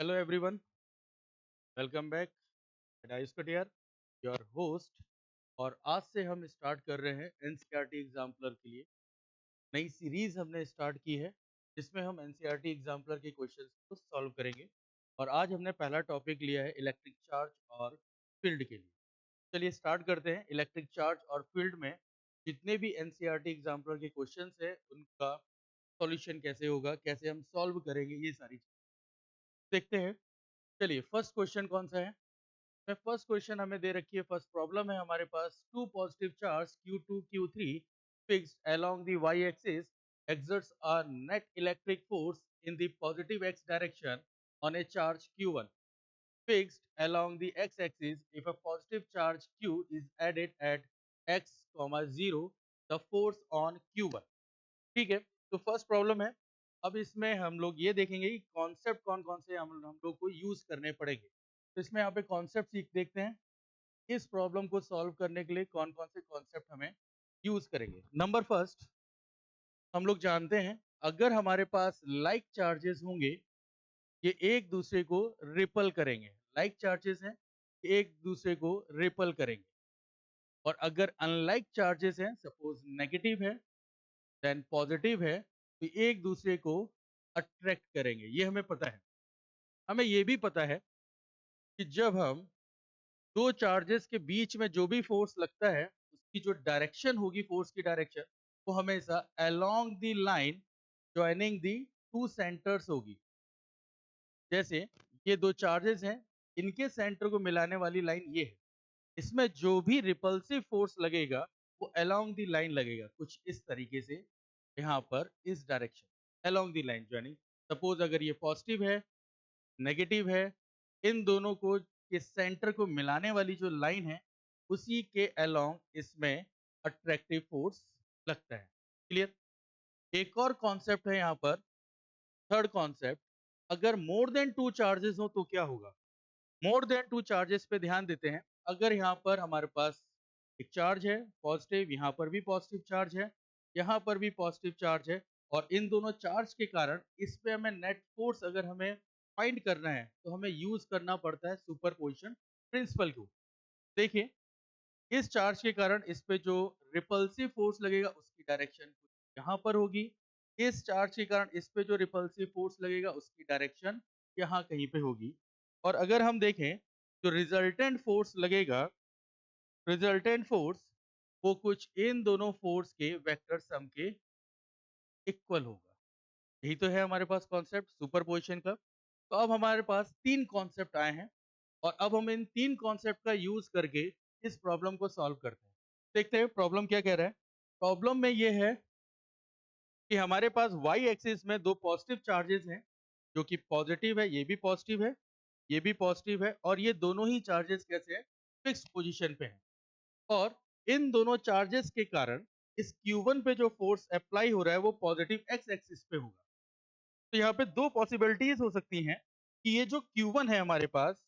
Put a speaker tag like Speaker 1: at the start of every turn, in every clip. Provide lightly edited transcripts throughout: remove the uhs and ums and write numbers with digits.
Speaker 1: Hello everyone, welcome back. Dice Katiyar, your host. और आज से हम स्टार्ट कर रहे हैं एनसीईआरटी एग्जाम्पलर के लिए नई सीरीज हमने स्टार्ट की है, जिसमें हम एनसीईआरटी एग्जाम्पलर के क्वेश्चंस को सॉल्व करेंगे। और आज हमने पहला टॉपिक लिया है इलेक्ट्रिक चार्ज और फील्ड के लिए। चलिए स्टार्ट करते हैं। इलेक्ट्रिक चार्ज और फील्ड में जितने भी एनसीईआरटी एग्जाम्पलर के क्वेश्चंस है उनका सॉल्यूशन कैसे होगा, कैसे हम सॉल्व करेंगे, ये सारी चीजें देखते हैं। चलिए फर्स्ट क्वेश्चन कौन सा है। फर्स्ट क्वेश्चन हमें दे रखी है, फर्स्ट प्रॉब्लम है हमारे पास। Two positive charge Q2 Q3 fixed along the y axis exerts a net electric force in the positive x direction on a charge Q1 fixed along the x axis. If a positive charge Q is added at x, 0 the force on Q1। ठीक है, तो first problem है। अब इसमें हम लोग ये देखेंगे कि कॉन्सेप्ट कौन कौन से हम लोग को यूज करने पड़ेंगे। तो इसमें यहाँ पे कॉन्सेप्ट सीख देखते हैं, इस प्रॉब्लम को सॉल्व करने के लिए कौन कौन से कॉन्सेप्ट हमें यूज करेंगे। नंबर फर्स्ट, हम लोग जानते हैं अगर हमारे पास लाइक चार्जेस होंगे, ये एक दूसरे को रिपल करेंगे। लाइक चार्जेस हैं, एक दूसरे को रिपल करेंगे। और अगर अनलाइक चार्जेस हैं, सपोज नेगेटिव है देन पॉजिटिव है, तो एक दूसरे को अट्रैक्ट करेंगे। ये हमें पता है। हमें ये भी पता है कि जब हम दो चार्जेस के बीच में जो भी फोर्स लगता है, उसकी जो डायरेक्शन होगी, फोर्स की डायरेक्शन, वो हमेशा along the line joining the two centres होगी। जैसे ये दो चार्जेस हैं, इनके सेंटर को मिलाने वाली लाइन ये है। इसमें जो भी रिपल्सिव फोर्स लगेगा वो अलोंग द लाइन लगेगा, कुछ इस तरीके से। यहाँ पर इस direction along the line joining, suppose अगर ये पॉजिटिव है, नेगेटिव है, इन दोनों को के सेंटर को मिलाने वाली जो लाइन है, उसी के अलोंग इसमें अट्रैक्टिव फोर्स लगता है। क्लियर। एक और कॉन्सेप्ट है यहाँ पर, थर्ड कॉन्सेप्ट। अगर मोर देन टू चार्जेस हो तो क्या होगा। मोर देन टू चार्जेस पे ध्यान देते हैं। अगर यहाँ पर हमारे पास एक चार्ज है पॉजिटिव, यहाँ पर भी पॉजिटिव चार्ज है, यहाँ पर भी पॉजिटिव चार्ज है, और इन दोनों चार्ज के कारण इस पे हमें नेट फोर्स अगर हमें फाइंड करना है, तो हमें यूज करना पड़ता है सुपरपोजिशन प्रिंसिपल को। देखिए, इस चार्ज के कारण इस पे जो रिपल्सिव फोर्स लगेगा उसकी डायरेक्शन यहाँ पर होगी। इस चार्ज के कारण इस पे जो रिपल्सिव फोर्स लगेगा उसकी डायरेक्शन यहाँ कहीं पे होगी। और अगर हम देखें, जो रिजल्टेंट फोर्स लगेगा, रिजल्टेंट फोर्स वो कुछ इन दोनों फोर्स के वेक्टर सम के इक्वल होगा। यही तो है हमारे पास कॉन्सेप्ट सुपरपोजिशन का। तो अब हमारे पास तीन कॉन्सेप्ट आए हैं, और अब हम इन तीन कॉन्सेप्ट का यूज करके इस प्रॉब्लम को सॉल्व करते हैं। देखते हैं प्रॉब्लम क्या कह रहा है। प्रॉब्लम में ये है कि हमारे पास वाई एक्सिस में दो पॉजिटिव चार्जेस हैं, जो कि पॉजिटिव है, ये भी पॉजिटिव है, ये भी पॉजिटिव है, और ये दोनों ही चार्जेस कैसे हैं, फिक्स पोजीशन पे हैं। और इन दोनों चार्जेस के कारण इस Q1 पे जो फोर्स अप्लाई हो रहा है वो पॉजिटिव एक्स एक्सिस पे होगा। तो यहाँ पे दो पॉसिबिलिटीज हो सकती हैं कि ये जो Q1 है हमारे पास,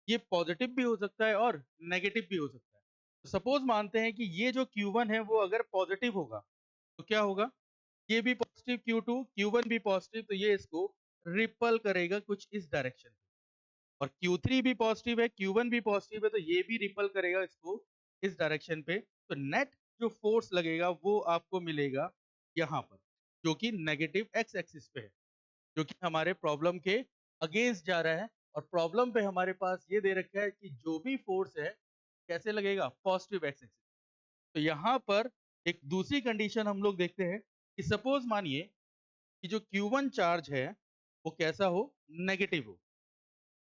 Speaker 1: ये पॉजिटिव भी हो सकता है और नेगेटिव भी हो सकता है। तो सपोज मानते हैं कि ये जो Q1 है वो अगर पॉजिटिव होगा, तो क्या होगा, ये भी पॉजिटिव Q2, Q1 भी पॉजिटिव, तो ये इसको रिपल करेगा कुछ इस डायरेक्शन पे। और Q3 भी पॉजिटिव है, Q1 भी पॉजिटिव है, तो ये भी रिपल करेगा इसको इस डायरेक्शन पे। तो नेट जो फोर्स लगेगा वो आपको मिलेगा यहाँ पर, जो कि नेगेटिव एक्स एक्सिस पे है, जो कि हमारे प्रॉब्लम के अगेंस्ट जा रहा है। और प्रॉब्लम पे हमारे पास ये दे रखा है कि जो भी फोर्स है कैसे लगेगा, पॉजिटिव एक्स एक्सिस। तो यहाँ पर एक दूसरी कंडीशन हम लोग देखते हैं कि सपोज मानिए कि जो Q1 चार्ज है वो कैसा हो, नेगेटिव हो।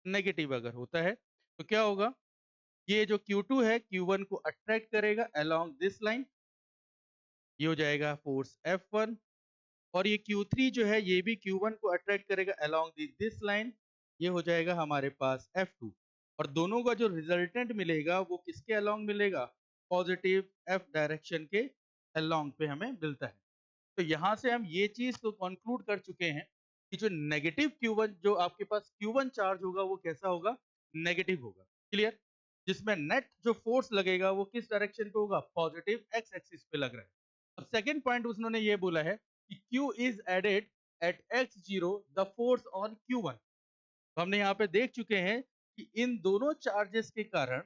Speaker 1: नेगेटिव अगर होता है तो क्या होगा, ये जो Q2 है Q1 को अट्रैक्ट करेगा अलोंग दिस लाइन, ये हो जाएगा फोर्स F1। और ये Q3 जो है ये भी Q1 को अट्रैक्ट करेगा अलोंग दिस लाइन, ये हो जाएगा हमारे पास F2। और दोनों का जो रिजल्टेंट मिलेगा वो किसके अलोंग मिलेगा, पॉजिटिव F डायरेक्शन के अलोंग पे हमें मिलता है। तो यहाँ से हम ये चीज तो कंक्लूड कर चुके हैं कि जो नेगेटिव Q1, जो आपके पास Q1 चार्ज होगा वो कैसा होगा, नेगेटिव होगा। क्लियर। जिसमें नेट जो फोर्स लगेगा वो किस डायरेक्शन पे होगा, पॉजिटिव एक्स एक्सिस पे लग रहा है। अब सेकंड पॉइंट उन्होंने ये बोला है कि Q is added at x0 the force on Q1। तो हमने यहाँ पे देख चुके हैं कि इन दोनों चार्जेस के कारण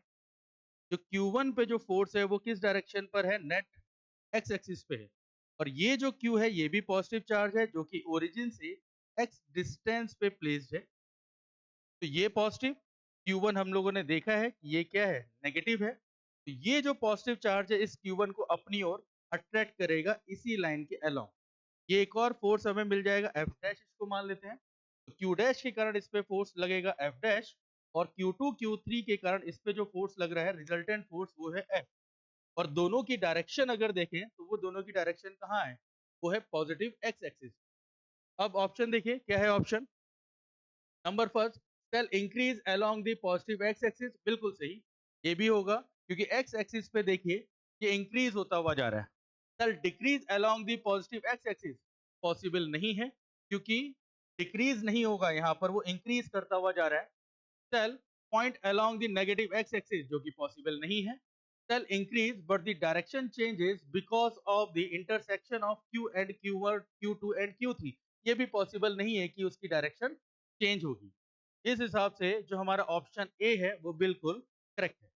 Speaker 1: जो Q1 पे जो फोर्स है वो किस डायरेक्शन पर है, नेट एक्स एक्सिस पे है। और ये जो Q है ये भी पॉजिटिव चार्ज है जो कि ओरिजिन से x डिस्टेंस पे प्लेस्ड है। तो ये पॉजिटिव, Q1 हम लोगों ने देखा है कि ये क्या है, नेगेटिव है। तो ये जो पॉजिटिव चार्ज है इस Q1 को अपनी ओर अट्रैक्ट करेगा इसी लाइन के अलोंग। ये एक और फोर्स हमें मिल जाएगा F डैश, इसको मान लेते हैं। तो Q डैश के कारण इस पे फोर्स लगेगा F डैश, और Q2 Q3 के कारण इस पे जो फोर्स लग रहा है रिजल्टेंट फोर्स वो है F। और दोनों की डायरेक्शन अगर देखें तो वो दोनों की डायरेक्शन कहाँ है, वो है पॉजिटिव एक्स एक्सिस। अब ऑप्शन देखिए क्या है option number first, shall increase along the positive x axis, बिल्कुल सही। ये भी होगा क्योंकि एक्स एक्सिस पे देखिए ये इंक्रीज होता हुआ जा रहा है। Shall decrease along the positive x axis, possible नहीं है क्योंकि डिक्रीज नहीं होगा, यहाँ पर वो इंक्रीज करता हुआ जा रहा है। Shall point along the negative x axis, जो कि पॉसिबल नहीं है। Shall increase but the direction changes because of the intersection of Q and Q1, Q2 and Q3, ये भी पॉसिबल नहीं है कि उसकी डायरेक्शन चेंज होगी। इस हिसाब से जो हमारा ऑप्शन ए है वो बिल्कुल करेक्ट है।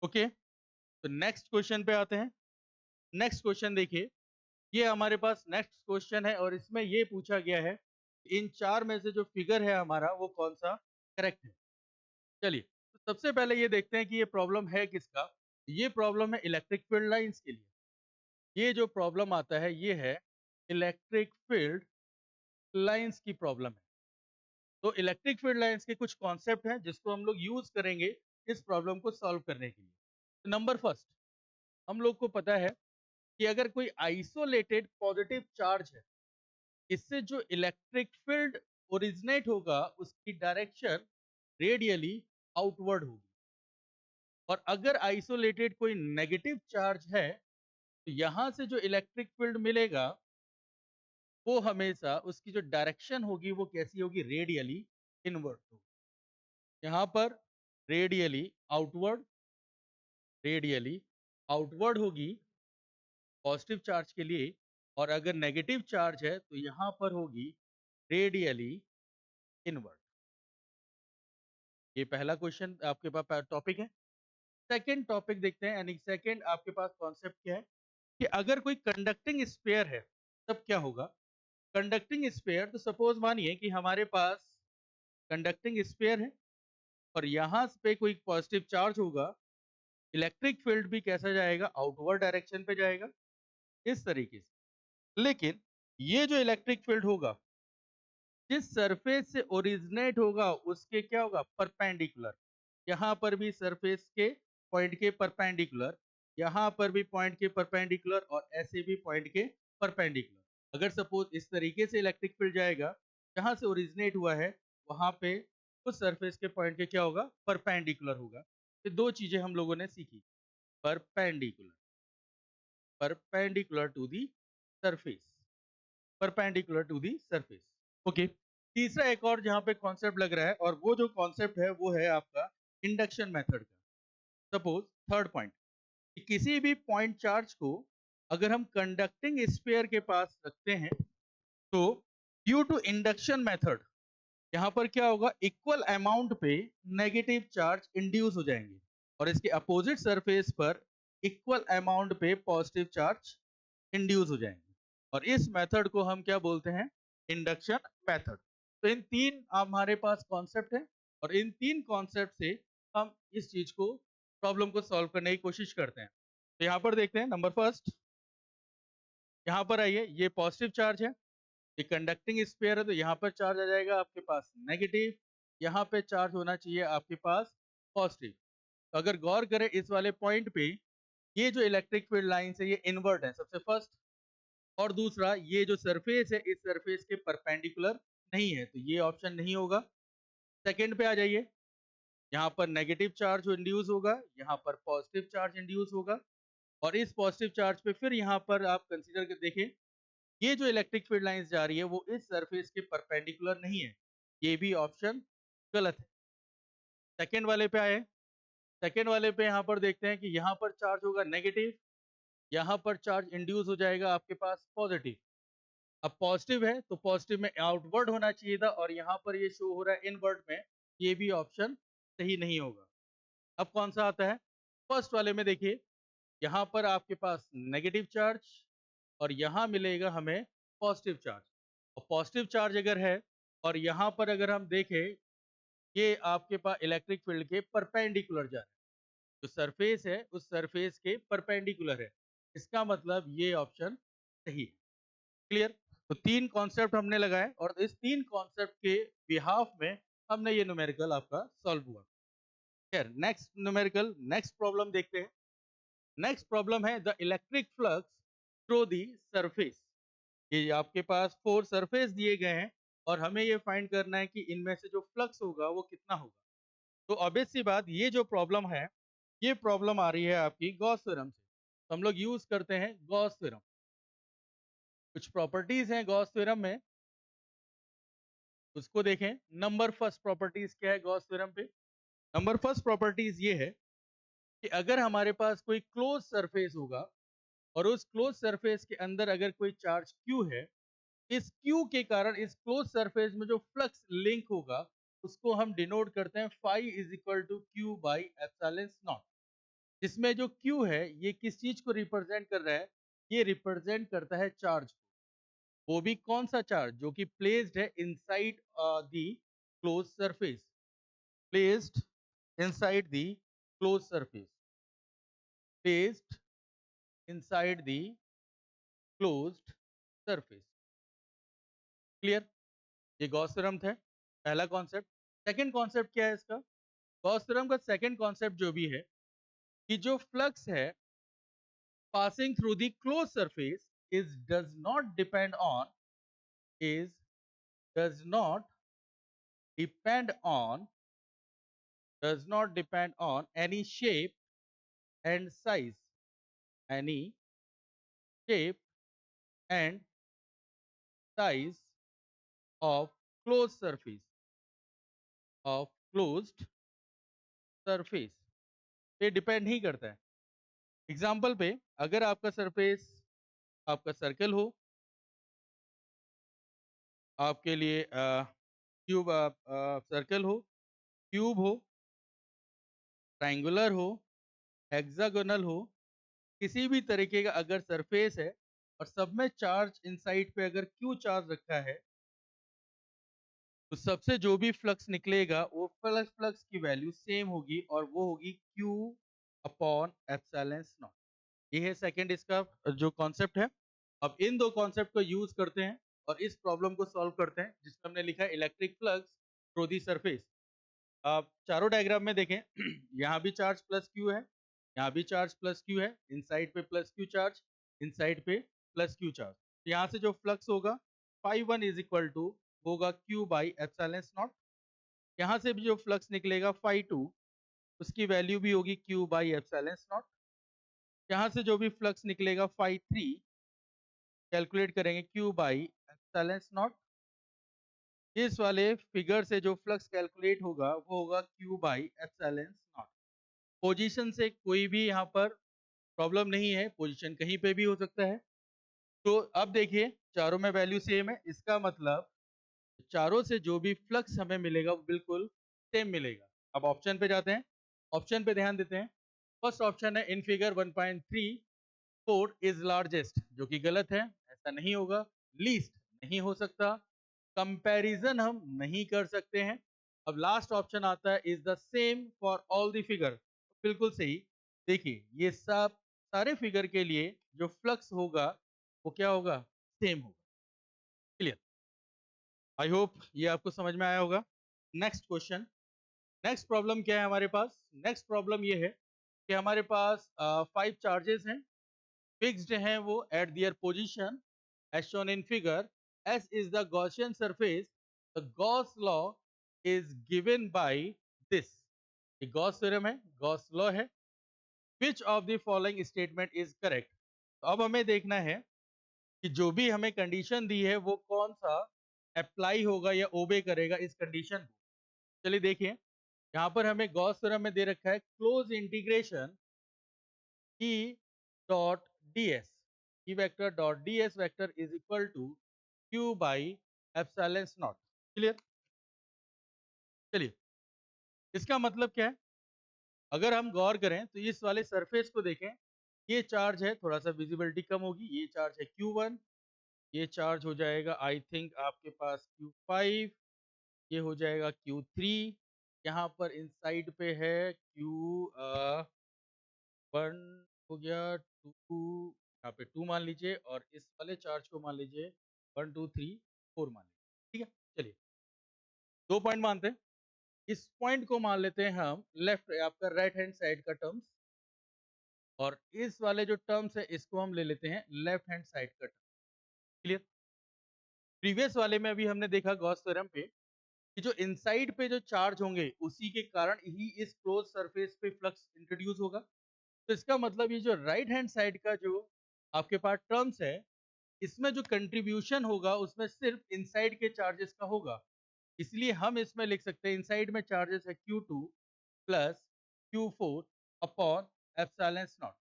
Speaker 1: ओके, तो नेक्स्ट क्वेश्चन पे आते हैं। नेक्स्ट क्वेश्चन देखिए, ये हमारे पास नेक्स्ट क्वेश्चन है और इसमें ये पूछा गया है इन चार में से जो फिगर है हमारा वो कौन सा करेक्ट है। चलिए, तो सबसे पहले ये देखते हैं कि ये प्रॉब्लम है किसका। ये प्रॉब्लम है इलेक्ट्रिक फील्ड लाइंस के लिए। ये जो प्रॉब्लम आता है ये है इलेक्ट्रिक फील्ड लाइंस की प्रॉब्लम है। तो इलेक्ट्रिक फील्ड लाइंस के कुछ कॉन्सेप्ट हैं जिसको हम लोग यूज करेंगे इस प्रॉब्लम को सॉल्व करने के लिए। तो नंबर फर्स्ट, हम लोग को पता है कि अगर कोई आइसोलेटेड पॉजिटिव चार्ज है, इससे जो इलेक्ट्रिक फील्ड ओरिजिनेट होगा उसकी डायरेक्शन रेडियली आउटवर्ड होगी। और अगर आइसोलेटेड कोई नेगेटिव चार्ज है तो यहां से जो इलेक्ट्रिक फील्ड मिलेगा वो हमेशा उसकी जो डायरेक्शन होगी वो कैसी होगी, रेडियली इनवर्ड होगी। यहाँ पर रेडियली आउटवर्ड, रेडियली आउटवर्ड होगी पॉजिटिव चार्ज के लिए। और अगर नेगेटिव चार्ज है तो यहाँ पर होगी रेडियली इनवर्ड। ये पहला क्वेश्चन आपके पास टॉपिक है। सेकंड टॉपिक देखते हैं, यानी सेकंड आपके पास कॉन्सेप्ट क्या है कि अगर कोई कंडक्टिंग स्फीयर है तब क्या होगा। कंडक्टिंग स्फीयर, तो सपोज मानिए कि हमारे पास कंडक्टिंग स्फीयर है और यहाँ पे कोई पॉजिटिव चार्ज होगा, इलेक्ट्रिक फील्ड भी कैसा जाएगा, आउटवर्ड डायरेक्शन पे जाएगा इस तरीके से। लेकिन ये जो इलेक्ट्रिक फील्ड होगा जिस सरफेस से ओरिजिनेट होगा उसके क्या होगा, परपेंडिकुलर। यहाँ पर भी सरफेस के पॉइंट के परपेंडिकुलर, यहाँ पर भी पॉइंट के परपेंडिकुलर और ऐसे भी पॉइंट के परपेंडिकुलर। अगर सपोज इस तरीके से इलेक्ट्रिक फील्ड जाएगा, जहाँ से ओरिजिनेट हुआ है वहां पे उस सरफेस के पॉइंट के क्या होगा, परपेंडिकुलर होगा। ये दो चीजें हम लोगों ने सीखी, perpendicular, perpendicular to the surface, perpendicular to the surface. Okay, तीसरा एक और जहां पे कॉन्सेप्ट लग रहा है और वो जो कॉन्सेप्ट है वो है आपका इंडक्शन मेथड का। सपोज थर्ड पॉइंट, कि किसी भी पॉइंट चार्ज को अगर हम कंडक्टिंग स्फीयर के पास रखते हैं तो ड्यू टू इंडक्शन मेथड यहाँ पर क्या होगा, इक्वल अमाउंट पे नेगेटिव चार्ज इंड्यूस हो जाएंगे और इसके अपोजिट सरफेस पर इक्वल अमाउंट पे पॉजिटिव चार्ज इंड्यूस हो जाएंगे। और इस मेथड को हम क्या बोलते हैं, इंडक्शन मेथड। तो इन तीन हमारे पास कॉन्सेप्ट है और इन तीन कॉन्सेप्ट से हम इस चीज को, प्रॉब्लम को सॉल्व करने की कोशिश करते हैं। तो यहाँ पर देखते हैं नंबर फर्स्ट, यहाँ पर आइए, ये पॉजिटिव चार्ज है, ये कंडक्टिंग स्फीयर है तो यहाँ पर चार्ज आ जाएगा आपके पास नेगेटिव, यहाँ पे चार्ज होना चाहिए आपके पास पॉजिटिव। तो अगर गौर करें इस वाले पॉइंट पे, ये जो इलेक्ट्रिक फील्ड लाइन है ये इनवर्ट है सबसे फर्स्ट, और दूसरा ये जो सरफेस है इस सरफेस के परपेंडिकुलर नहीं है, तो ये ऑप्शन नहीं होगा। सेकंड पे आ जाइए, यहाँ पर नेगेटिव चार्ज इंड्यूस होगा, यहाँ पर पॉजिटिव चार्ज इंड्यूस होगा, और इस पॉजिटिव चार्ज पे फिर यहाँ पर आप कंसीडर कर देखें, ये जो इलेक्ट्रिक फील्ड लाइंस जा रही है वो इस सरफेस के परपेंडिकुलर नहीं है, ये भी ऑप्शन गलत है। सेकेंड वाले पे आए, सेकेंड वाले पे यहाँ पर देखते हैं कि यहाँ पर चार्ज होगा नेगेटिव, यहाँ पर चार्ज इंड्यूस हो जाएगा आपके पास पॉजिटिव। अब पॉजिटिव है तो पॉजिटिव में आउटवर्ड होना चाहिए था और यहाँ पर ये शो हो रहा है इनवर्ड में, ये भी ऑप्शन सही नहीं होगा। अब कौन सा आता है? फर्स्ट वाले में देखिए, यहाँ पर आपके पास नेगेटिव चार्ज और यहाँ मिलेगा हमें पॉजिटिव चार्ज। और पॉजिटिव चार्ज अगर है और यहाँ पर अगर हम देखें, ये आपके पास इलेक्ट्रिक फील्ड के परपेंडिकुलर जा रहा है, जो सरफेस है उस सरफेस के परपेंडिकुलर है, इसका मतलब ये ऑप्शन सही है। क्लियर? तो 3 कॉन्सेप्ट हमने लगाए और इस 3 कॉन्सेप्ट के बिहाफ में हमने ये न्यूमेरिकल आपका सॉल्व हुआ। खैर, नेक्स्ट न्यूमेरिकल, नेक्स्ट प्रॉब्लम देखते हैं। नेक्स्ट प्रॉब्लम है the electric flux through the surface. ये आपके पास 4 सरफेस दिए गए हैं और हमें ये फाइंड करना है कि इनमें से जो फ्लक्स होगा वो कितना होगा। तो ऑब्वियस सी बात, ये जो प्रॉब्लम है, ये प्रॉब्लम आ रही है आपकी गॉस थ्योरम से। तो हम लोग यूज करते हैं गॉस थ्योरम। कुछ प्रॉपर्टीज हैं गॉस थ्योरम में, उसको देखें। नंबर फर्स्ट प्रॉपर्टीज क्या है गॉस थ्योरम पे? नंबर फर्स्ट प्रॉपर्टीज ये है कि अगर हमारे पास कोई क्लोज सरफेस होगा और उस क्लोज सरफेस के अंदर अगर कोई चार्ज Q है, इस Q के कारण इस क्लोज सरफेस में जो फ्लक्स लिंक होगा उसको हम डिनोट करते हैं phi is equal to Q by epsilon naught. इसमें जो Q है ये किस चीज को रिप्रेजेंट कर रहा है? ये रिप्रेजेंट करता है चार्ज को। वो भी कौन सा चार्ज? जो कि प्लेस्ड है inside the close surface, placed inside the closed surface, placed inside the closed surface। Clear? ये गॉस थ्योरम था पहला कॉन्सेप्ट। सेकंड कॉन्सेप्ट क्या है इसका? गॉस थ्योरम का सेकंड कॉन्सेप्ट जो भी है कि जो फ्लक्स है passing through the closed surface is is does not depend on any shape and size, any shape and size of closed surface, of closed surface पे डिपेंड नहीं करता है। एग्जाम्पल पे, अगर आपका सरफेस आपका सर्कल हो, आपके लिए क्यूब सर्कल हो, क्यूब हो, ट्रायंगुलर हो, हेक्सागोनल हो, किसी भी तरीके का अगर सरफेस है और सब में चार्ज इनसाइड पे अगर क्यू चार्ज रखा है, तो सबसे जो भी फ्लक्स निकलेगा वो फ्लक्स की वैल्यू सेम होगी और वो होगी क्यू अपॉन एप्सिलॉन नॉट। ये है सेकंड इसका जो कॉन्सेप्ट है। अब इन दो कॉन्सेप्ट को यूज करते हैं और इस प्रॉब्लम को सॉल्व करते हैं जिसमें हमने लिखा है electric flux through the surface. आप चारों डायग्राम में देखें यहाँ भी चार्ज प्लस क्यू है, यहाँ भी चार्ज प्लस क्यू है, इनसाइड पे प्लस क्यू चार्ज, इनसाइड पे प्लस क्यू चार्ज। यहाँ से जो फ्लक्स होगा phi one is equal to होगा क्यू बाई एप्सिलॉन नॉट। यहाँ से भी जो फ्लक्स निकलेगा फाई टू, उसकी वैल्यू भी होगी क्यू बाई एप्सिलॉन नॉट। यहाँ से जो भी फ्लक्स निकलेगा फाई थ्री, कैलकुलेट करेंगे क्यू बाई एप्सिलॉन नॉट। इस वाले फिगर से जो फ्लक्स कैलकुलेट होगा वो होगा Q by epsilon not. Position से कोई भी यहाँ पर प्रॉब्लम नहीं है, पोजीशन कहीं पे भी हो सकता है। तो अब देखिए चारों में वैल्यू सेम है, इसका मतलब चारों से जो भी फ्लक्स हमें मिलेगा वो बिल्कुल सेम मिलेगा। अब ऑप्शन पे जाते हैं, ऑप्शन पे ध्यान देते हैं। फर्स्ट ऑप्शन है इन फिगर 1.34 इज लार्जेस्ट, जो कि गलत है, ऐसा नहीं होगा। लीस्ट नहीं हो सकता, कंपैरिजन हम नहीं कर सकते हैं। अब लास्ट ऑप्शन आता है is the same for all the figure, बिल्कुल सही। देखिए ये सब सारे फिगर के लिए जो फ्लक्स होगा वो क्या होगा? सेम होगा। क्लियर? आई होप ये आपको समझ में आया होगा। नेक्स्ट क्वेश्चन, नेक्स्ट प्रॉब्लम क्या है हमारे पास? नेक्स्ट प्रॉब्लम ये है कि हमारे पास 5 चार्जेस हैं, फिक्स्ड हैं वो at their position as shown in figure। S is the Gaussian surface, the Gauss law is given by this। ये गॉस थ्योरम है, गॉस लॉ है। which of the following statement is correct? तो अब हमें देखना है कि जो भी हमें कंडीशन दी है वो कौन सा अप्लाई होगा या ओबे करेगा इस कंडीशन को। चलिए देखिए, यहाँ पर हमें गॉस थ्योरम में दे रखा है closed integration E dot ds, E vector dot ds vector is equal to Q by epsilon naught. Clear? चलिए, इसका मतलब क्या है? अगर हम गौर करें तो इस वाले सरफेस को देखें, ये चार्ज है, थोड़ा सा विजिबिलिटी कम होगी, ये चार्ज है Q1, ये चार्ज हो जाएगा आई थिंक आपके पास Q5, ये हो जाएगा Q3, यहाँ पर इनसाइड पे है Q1 हो गया, 2 यहाँ पे 2 मान लीजिए, और इस वाले चार्ज को मान लीजिए 1 2 3 4 मान लीजिए। ठीक है, चलिए 2 पॉइंट मानते हैं। इस पॉइंट को मान लेते हैं हम लेफ्ट, आपका राइट हैंड साइड का टर्म्स, और इस वाले जो टर्म्स है इसको हम ले लेते हैं लेफ्ट हैंड साइड का टर्म। क्लियर? प्रीवियस वाले में अभी हमने देखा गॉस थ्योरम पे कि जो इनसाइड पे जो चार्ज होंगे उसी के कारण ही इस क्लोज सरफेस पे फ्लक्स इंट्रोड्यूस होगा। तो इसका मतलब ये जो राइट हैंड साइड का जो आपके पास टर्म्स है, इसमें जो कंट्रीब्यूशन होगा उसमें सिर्फ इनसाइड के चार्जेस का होगा। इसलिए हम इसमें लिख सकते हैं इनसाइड में चार्जेस है Q2 plus Q4 upon epsilon not.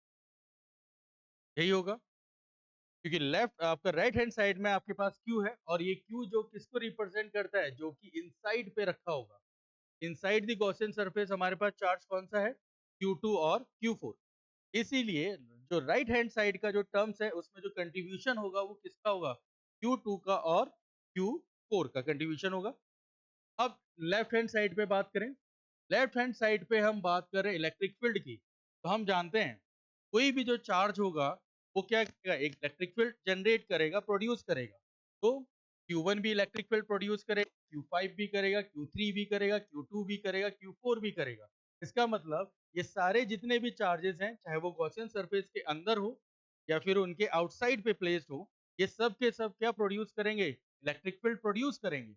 Speaker 1: यही होगा, क्योंकि लेफ्ट आपका राइट हैंड साइड में आपके पास Q है, और ये Q जो किसको रिप्रेजेंट करता है, जो कि इनसाइड पे रखा होगा। इनसाइड द गॉसियन सरफेस हमारे पास चार्ज कौन सा है, Q2 और Q4। इसीलिए जो राइट हैंड साइड का जो टर्म्स है उसमें जो कंट्रीब्यूशन होगा वो किसका होगा, Q2 का और Q4 का कंट्रीब्यूशन होगा। अब लेफ्ट हैंड साइड पे बात करें, लेफ्ट हैंड साइड पे हम बात करें इलेक्ट्रिक फील्ड की, तो हम जानते हैं कोई भी जो चार्ज होगा वो क्या करेगा, एक इलेक्ट्रिक फील्ड जनरेट करेगा, प्रोड्यूस करेगा। तो Q1 भी इलेक्ट्रिक फील्ड प्रोड्यूस करेगा, Q5 भी करेगा, Q3 भी करेगा, Q2 भी करेगा, Q4 भी करेगा। इसका मतलब ये सारे जितने भी चार्जेस हैं, चाहे वो गॉसियन सरफेस के अंदर हो या फिर उनके आउटसाइड पे प्लेस्ड हो, ये सब के सब क्या प्रोड्यूस करेंगे, इलेक्ट्रिक फील्ड प्रोड्यूस करेंगे।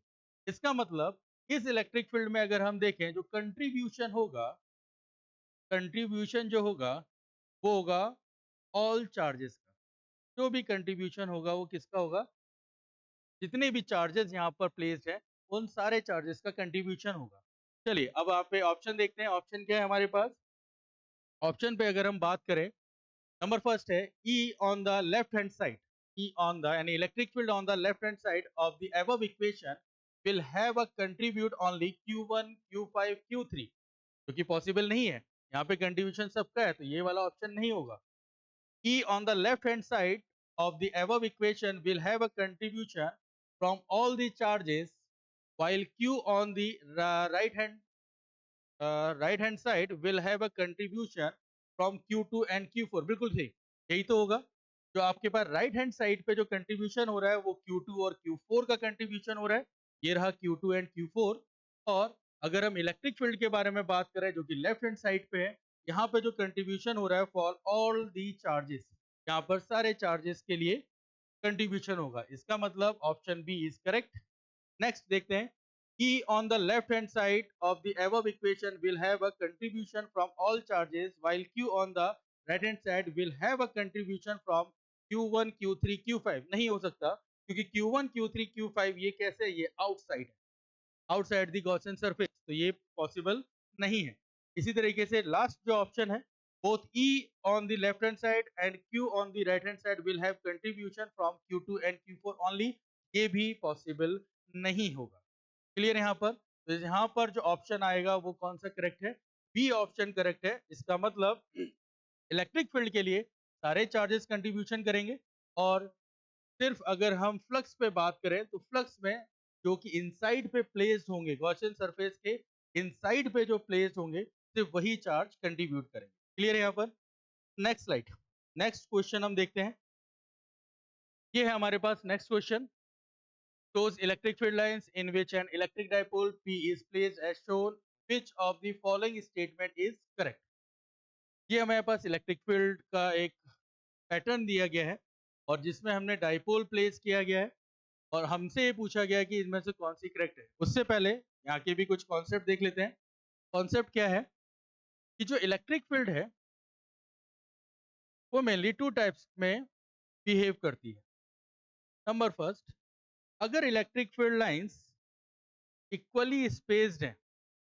Speaker 1: इसका मतलब इस इलेक्ट्रिक फील्ड में अगर हम देखें जो कंट्रीब्यूशन होगा, कंट्रीब्यूशन जो होगा वो होगा ऑल चार्जेस का। जो भी कंट्रीब्यूशन होगा वो किसका होगा, जितने भी चार्जेस यहाँ पर प्लेस्ड है उन सारे चार्जेस का कंट्रीब्यूशन होगा। चलिए अब आप पे ऑप्शन देखते हैं, ऑप्शन क्या है हमारे पास। ऑप्शन पे अगर हम बात करें, नंबर फर्स्ट है E on the left hand side, E on the any electric field on the left hand side of the above equation will have a contribute only Q1 Q5 Q3, जो कि possible नहीं है, यहाँ पे contribution सबका है, तो ये वाला ऑप्शन नहीं होगा। E on the left hand side of the above equation will have a contribution from all the charges, while Q on the right hand side will have a contribution from Q2 and Q4। बिल्कुल ठीक, यही तो होगा। जो आपके पास right hand side पे जो contribution हो रहा है वो Q2 और Q4 का कंट्रीब्यूशन हो रहा है। ये रहा Q2 एंड Q4। और अगर हम इलेक्ट्रिक फील्ड के बारे में बात करें जो कि लेफ्ट हैंड साइड पे है, यहाँ पे जो कंट्रीब्यूशन हो रहा है फॉर ऑल दी चार्जेस, यहाँ पर सारे चार्जेस के लिए कंट्रीब्यूशन होगा। इसका मतलब option B is correct. Next देखते हैं, E on the left hand side of the above equation will have a contribution from all charges, while Q on the right hand side will have a contribution from Q1 Q3 Q5। नहीं हो सकता, क्योंकि Q1 Q3 Q5 ये कैसे है, ये outside है, outside the Gaussian surface, तो ये पॉसिबल नहीं है। इसी तरीके से लास्ट जो ऑप्शन है, both E on the left hand side and Q on the right hand side will have contribution from Q2 and Q4 only, ये भी पॉसिबल नहीं होगा। क्लियर यहाँ पर? तो यहाँ पर जो ऑप्शन आएगा वो कौन सा करेक्ट है, बी ऑप्शन करेक्ट है। इसका मतलब इलेक्ट्रिक फील्ड के लिए सारे चार्जेस कंट्रीब्यूशन करेंगे, और सिर्फ अगर हम फ्लक्स पे बात करें तो फ्लक्स में जो कि इनसाइड पे प्लेस्ड होंगे, गॉसियन सरफेस के इनसाइड पे जो प्लेस्ड होंगे सिर्फ वही चार्ज कंट्रीब्यूट करेंगे। क्लियर है यहाँ पर? नेक्स्ट स्लाइड, नेक्स्ट क्वेश्चन हम देखते हैं। ये है हमारे पास next question, shows electric field lines in which an electric dipole P is placed as shown, which of the following statement is correct। ये हमारे पास इलेक्ट्रिक फील्ड का एक पैटर्न दिया गया है और जिसमें हमने डाइपोल प्लेस किया गया है, और हमसे ये पूछा गया है कि इनमें से कौन सी करेक्ट है। उससे पहले यहाँ के भी कुछ कॉन्सेप्ट देख लेते हैं। कॉन्सेप्ट क्या है कि जो इलेक्ट्रिक फील्ड है वो मेनली टू टाइप्स में बिहेव करती है। नंबर फर्स्ट, अगर electric field lines equally spaced हैं,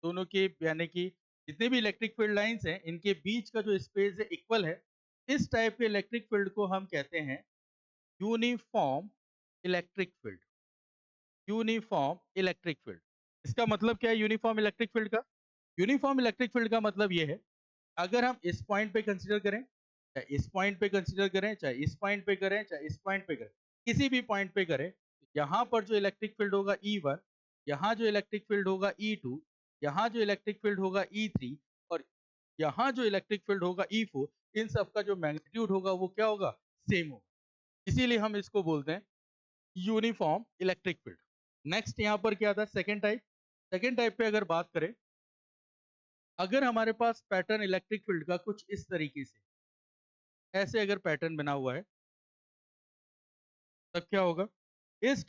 Speaker 1: दोनों के यानी कि जितने भी इलेक्ट्रिक फील्ड लाइंस हैं इनके बीच का जो स्पेस है इक्वल है, इस टाइप के इलेक्ट्रिक फील्ड को हम कहते हैं uniform electric field. Uniform electric field. इसका मतलब क्या है यूनिफॉर्म इलेक्ट्रिक फील्ड का? यूनिफॉर्म इलेक्ट्रिक फील्ड का मतलब ये है, अगर हम इस पॉइंट पे कंसीडर करें, चाहे इस पॉइंट पे कंसीडर करें, चाहे इस पॉइंट पे करें, चाहे इस पॉइंट पे करें, किसी भी पॉइंट पे करें, यहाँ पर जो इलेक्ट्रिक फील्ड होगा E1, यहाँ जो इलेक्ट्रिक फील्ड होगा E2, यहाँ जो इलेक्ट्रिक फील्ड होगा E3 और यहाँ जो इलेक्ट्रिक फील्ड होगा E4, इन सब का जो मैग्नीट्यूड होगा वो क्या होगा? सेम होगा। इसीलिए हम इसको बोलते हैं यूनिफॉर्म इलेक्ट्रिक फील्ड। नेक्स्ट यहाँ पर क्या था? Second type. सेकेंड टाइप पे अगर बात करें, अगर हमारे पास पैटर्न इलेक्ट्रिक फील्ड का कुछ इस तरीके से, ऐसे अगर पैटर्न बना हुआ है, तब क्या होगा? इस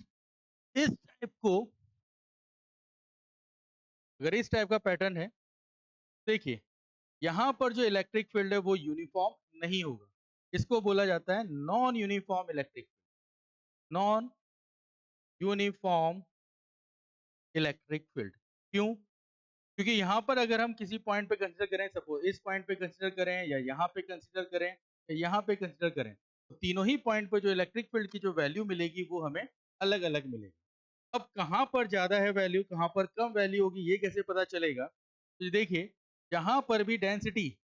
Speaker 1: इस टाइप को, अगर इस टाइप का पैटर्न है, देखिए यहां पर जो इलेक्ट्रिक फील्ड है वो यूनिफॉर्म नहीं होगा। इसको बोला जाता है non uniform electric, non uniform electric field. क्यों? क्योंकि यहाँ पर अगर हम किसी पॉइंट पे कंसीडर करें, सपोज इस पॉइंट पे कंसीडर करें या यहाँ पे कंसीडर करें या यहाँ पे कंसीडर करें, तो तीनों ही पॉइंट पे जो इलेक्ट्रिक फील्ड की जो वैल्यू मिलेगी वो हमें अलग अलग मिलेगी। अब कहाँ पर ज्यादा है वैल्यू, कहाँ पर कम वैल्यू होगी, ये कैसे पता चलेगा? तो देखिए जहां पर भी डेंसिटी,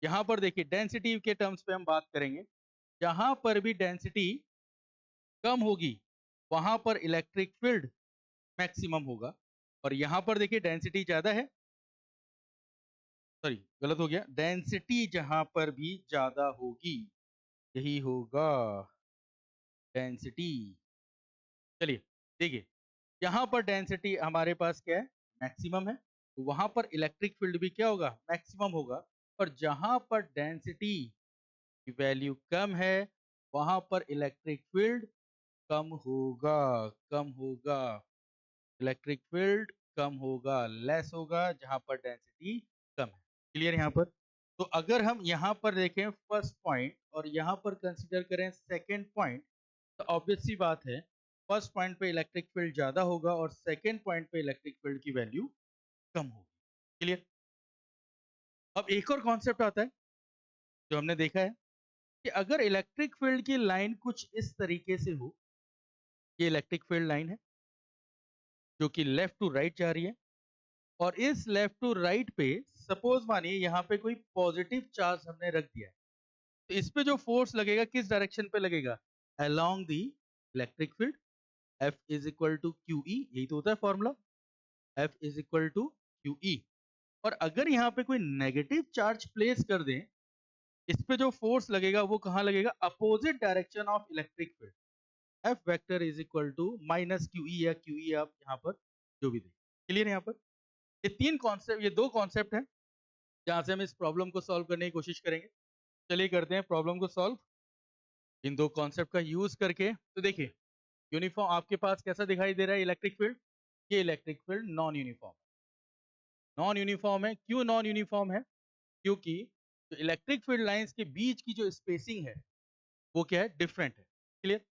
Speaker 1: यहाँ पर देखिए डेंसिटी के टर्म्स पे हम बात करेंगे, जहां पर भी डेंसिटी कम होगी वहां पर इलेक्ट्रिक फील्ड मैक्सिमम होगा, और यहाँ पर देखिए डेंसिटी ज्यादा है, सॉरी गलत हो गया, डेंसिटी जहां पर भी ज्यादा होगी यही होगा डेंसिटी। चलिए देखिए, यहाँ पर डेंसिटी हमारे पास क्या है? मैक्सिमम है, तो वहां पर इलेक्ट्रिक फील्ड भी क्या होगा? मैक्सिमम होगा। और जहां पर डेंसिटी की वैल्यू कम है वहां पर इलेक्ट्रिक फील्ड कम होगा, कम होगा, इलेक्ट्रिक फील्ड कम होगा, लेस होगा जहां पर डेंसिटी कम है। क्लियर यहाँ पर? तो अगर हम यहाँ पर देखें फर्स्ट पॉइंट और यहाँ पर कंसीडर करें सेकंड पॉइंट, तो ऑब्वियस सी बात है फर्स्ट पॉइंट पे इलेक्ट्रिक फील्ड ज्यादा होगा और सेकंड पॉइंट पे इलेक्ट्रिक फील्ड की वैल्यू कम होगी। क्लियर? अब एक और कॉन्सेप्ट आता है जो हमने देखा है कि अगर इलेक्ट्रिक फील्ड की लाइन कुछ इस तरीके से हो, ये इलेक्ट्रिक फील्ड लाइन है जो कि लेफ्ट टू राइट जा रही है, और इस लेफ्ट टू राइट पे सपोज मानिए यहाँ पे कोई पॉजिटिव चार्ज हमने रख दिया है, तो इस पे जो फोर्स लगेगा किस डायरेक्शन पे लगेगा? Along the electric field. F is equal to Q E, यही तो होता है formula, F is equal to Q E. और अगर यहाँ पे कोई नेगेटिव चार्ज प्लेस कर दें, इस पे जो फोर्स लगेगा वो कहाँ लगेगा? Opposite direction of electric field. F vector is equal to minus Q E, या क्यू ई आप यहाँ पर जो भी दें। क्लियर? यहाँ पर ये तीन कॉन्सेप्ट, ये दो कॉन्सेप्ट हैं जहां से हम इस प्रॉब्लम को सॉल्व करने की कोशिश करेंगे। चलिए करते हैं प्रॉब्लम को सॉल्व इन दो कॉन्सेप्ट का यूज करके। तो देखिए यूनिफॉर्म आपके पास कैसा दिखाई दे रहा है इलेक्ट्रिक फील्ड? ये electric field non uniform, non uniform है। क्यों नॉन यूनिफॉर्म है? क्योंकि जो इलेक्ट्रिक फील्ड लाइंस के बीच की जो स्पेसिंग है वो क्या है? डिफरेंट है। क्लियर?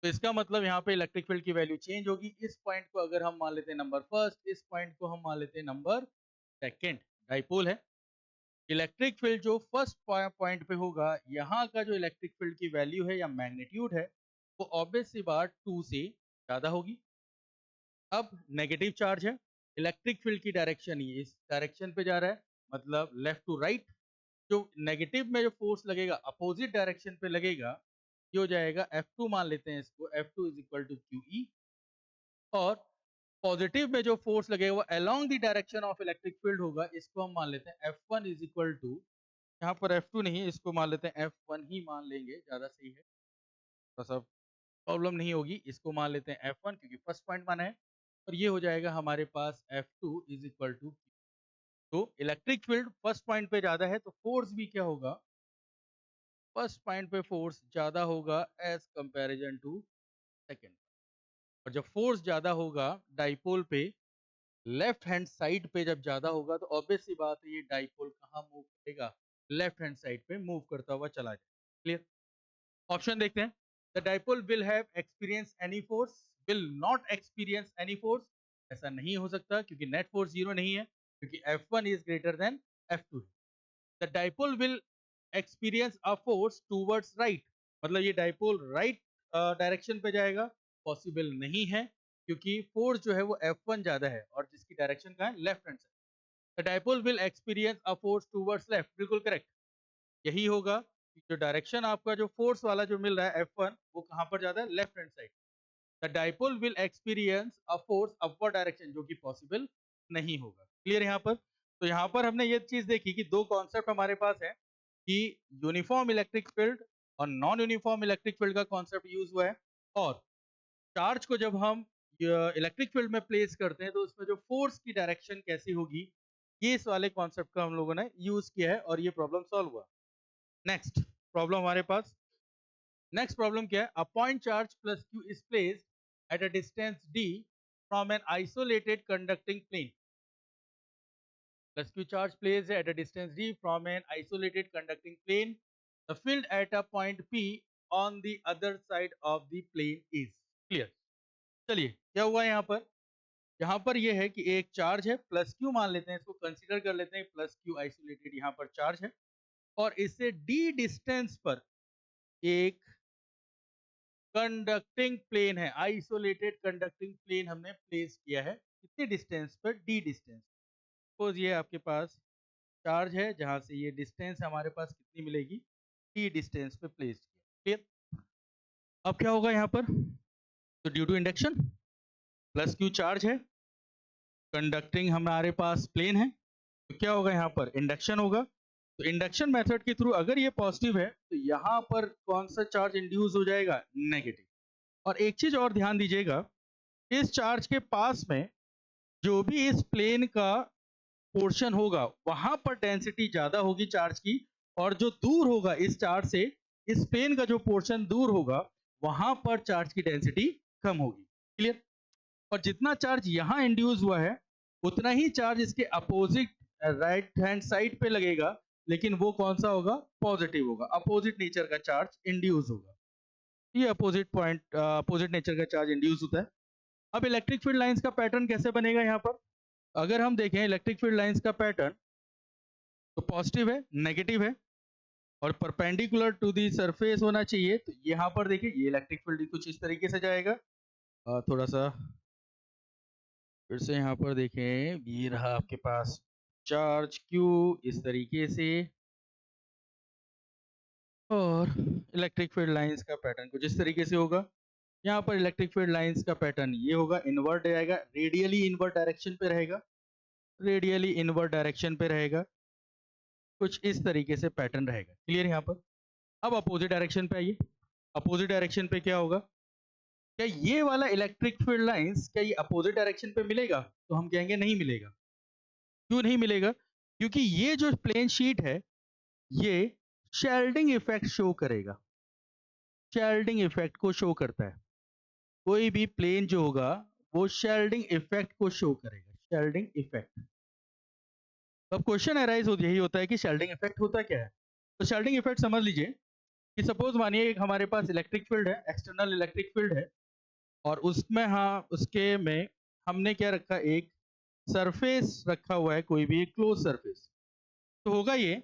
Speaker 1: तो इसका मतलब यहाँ पे इलेक्ट्रिक फील्ड की वैल्यू चेंज होगी। इस पॉइंट को अगर हम मान लेते हैं नंबर फर्स्ट, इस पॉइंट को हम मान लेते हैं नंबर सेकेंड। डाइपोल है, इलेक्ट्रिक फील्ड जो फर्स्ट पॉइंट पे होगा, यहाँ का जो इलेक्ट्रिक फील्ड की वैल्यू है या मैग्नीट्यूड है वो ऑब्वियस सी बात 2 से ज्यादा होगी। अब नेगेटिव चार्ज है, इलेक्ट्रिक फील्ड की डायरेक्शन ये इस डायरेक्शन पे जा रहा है, मतलब लेफ्ट टू राइट। जो नेगेटिव में जो फोर्स लगेगा अपोजिट डायरेक्शन पे लगेगा, ये हो जाएगा F2, मान लेते हैं इसको F2 is equal to Q E. और पॉजिटिव में जो फोर्स लगेगा वो along the direction of electric field होगा, इसको हम मान लेते हैं F1 इज इक्वल टू, यहाँ पर F2 नहीं, इसको मान लेते हैं F1 ही मान लेंगे, ज्यादा सही है, थोड़ा सा प्रॉब्लम नहीं होगी। इसको मान लेते हैं F1 क्योंकि फर्स्ट पॉइंट माना है, और ये हो जाएगा हमारे पास F2 इज इक्वल टू। तो इलेक्ट्रिक फील्ड फर्स्ट पॉइंट पे ज्यादा है तो फोर्स भी क्या होगा? फर्स्ट पॉइंट पे फोर्स ज्यादा होगा एज कंपैरिजन टू सेकंड। और जब फोर्स ज्यादा होगा डाइपोल पे, लेफ्ट हैंड साइड पे जब ज्यादा होगा, तो ऑब्वियस सी बात है ये डाइपोल कहाँ मूव करेगा? लेफ्ट हैंड साइड पे मूव करता हुआ चला जाए। क्लियर? ऑप्शन देखते हैं। The dipole will have experience any force, will not experience any force. ऐसा नहीं हो सकता क्योंकि नेट फोर्स जीरो नहीं है, क्योंकि F1 is greater than F2। The dipole will experience a force towards right, मतलब ये डाइपोल राइट डायरेक्शन पे जाएगा, पॉसिबल नहीं है। क्योंकि फोर्स जो है वो F1 ज्यादा है और जिसकी डायरेक्शन का है left hand side. The dipole will experience a force towards left, बिल्कुल करेक्ट, यही होगा कि जो डायरेक्शन आपका जो फोर्स वाला जो मिल रहा है F1 वो कहां पर ज्यादा है, left hand side. The dipole will experience a force upward direction, जो कि पॉसिबल नहीं होगा। क्लियर यहाँ पर? तो यहाँ पर हमने ये चीज देखी कि दो कॉन्सेप्ट हमारे पास है कि यूनिफॉर्म इलेक्ट्रिक फील्ड और नॉन यूनिफॉर्म इलेक्ट्रिक फील्ड का कॉन्सेप्ट यूज हुआ है, और चार्ज को जब हम इलेक्ट्रिक फील्ड में प्लेस करते हैं तो उसमें जो फोर्स की डायरेक्शन कैसी होगी, ये इस वाले कॉन्सेप्ट का हम लोगों ने यूज किया है और ये प्रॉब्लम सॉल्व हुआ। नेक्स्ट प्रॉब्लम हमारे पास, नेक्स्ट प्रॉब्लम क्या है? A point charge plus Q is placed at a distance d from an isolated conducting plane. Plus q charge placed at a distance d from an isolated conducting plane. The field at a point P on the other side of the plane is clear. चलिए क्या हुआ यहाँ पर? यहाँ पर यह है कि एक चार्ज है प्लस क्यू, मान लेते हैं इसको, कंसीडर कर लेते हैं प्लस क्यू आइसोलेटेड यहाँ पर चार्ज है, और इससे d डिस्टेंस पर एक कंडक्टिंग प्लेन है, आइसोलेटेड कंडक्टिंग प्लेन हमने प्लेस किया है कितने डिस्टेंस पर? D distance. सपोज ये आपके पास चार्ज है जहां से ये डिस्टेंस हमारे पास कितनी मिलेगी, डी डिस्टेंस पे प्लेस किया। क्लियर? अब क्या होगा यहाँ पर? तो due to induction plus Q charge है, कंडक्टिंग हमारे पास प्लेन है, तो क्या होगा यहाँ पर? इंडक्शन होगा। तो इंडक्शन मेथड के थ्रू अगर ये पॉजिटिव है तो यहाँ पर कौन सा चार्ज इंड्यूस हो जाएगा? नेगेटिव। और एक चीज और ध्यान दीजिएगा, इस चार्ज के पास में जो भी इस प्लेन का पोर्शन होगा वहां पर डेंसिटी ज्यादा होगी चार्ज की, और जो दूर होगा इस चार्ज से, इस प्लेन का जो पोर्शन दूर होगा वहां पर चार्ज की डेंसिटी कम होगी। क्लियर? और जितना चार्ज यहां इंड्यूस हुआ है उतना ही चार्ज इसके अपोजिट राइट हैंड साइड पे लगेगा, लेकिन वो कौन सा होगा? पॉजिटिव होगा, अपोजिट नेचर का चार्ज इंड्यूस होगा। ये अपोजिट पॉइंट, अपोजिट नेचर का चार्ज इंड्यूस होता है। अब इलेक्ट्रिक फील्ड लाइंस का पैटर्न कैसे बनेगा यहाँ पर? अगर हम देखें इलेक्ट्रिक फील्ड लाइंस का पैटर्न, तो पॉजिटिव है, नेगेटिव है, और परपेंडिकुलर टू दी सरफेस होना चाहिए। तो यहाँ पर देखिए ये इलेक्ट्रिक फील्ड कुछ इस तरीके से जाएगा, थोड़ा सा फिर से यहाँ पर देखें, ये रहा आपके पास चार्ज Q इस तरीके से, और इलेक्ट्रिक फील्ड लाइंस का पैटर्न कुछ इस तरीके से होगा। यहाँ पर इलेक्ट्रिक फील्ड लाइंस का पैटर्न ये होगा, इनवर्ट आएगा, रेडियली इनवर्ट डायरेक्शन पे रहेगा, रेडियली इनवर्ट डायरेक्शन पे रहेगा, कुछ इस तरीके से पैटर्न रहेगा। क्लियर यहाँ पर? अब अपोजिट डायरेक्शन पे आइए, अपोजिट डायरेक्शन पे क्या होगा? क्या ये वाला इलेक्ट्रिक फील्ड लाइंस क्या ये अपोजिट डायरेक्शन पे मिलेगा? तो हम कहेंगे नहीं मिलेगा। क्यों नहीं मिलेगा? क्योंकि ये जो प्लेन शीट है ये शेल्डिंग इफेक्ट शो करेगा, शेल्डिंग इफेक्ट को शो करता है। कोई भी प्लेन जो होगा वो शेल्डिंग इफेक्ट को शो करेगा, शेल्डिंग इफेक्ट। अब क्वेश्चन अराइज यही होता है कि शेल्डिंग इफेक्ट होता क्या है? तो शेल्डिंग इफेक्ट समझ लीजिए कि सपोज मानिए एक हमारे पास इलेक्ट्रिक फील्ड है, एक्सटर्नल इलेक्ट्रिक फील्ड है, और उसमें उसके में हमने क्या रखा? एक सरफेस रखा हुआ है, कोई भी एक क्लोज सरफेस। तो होगा ये,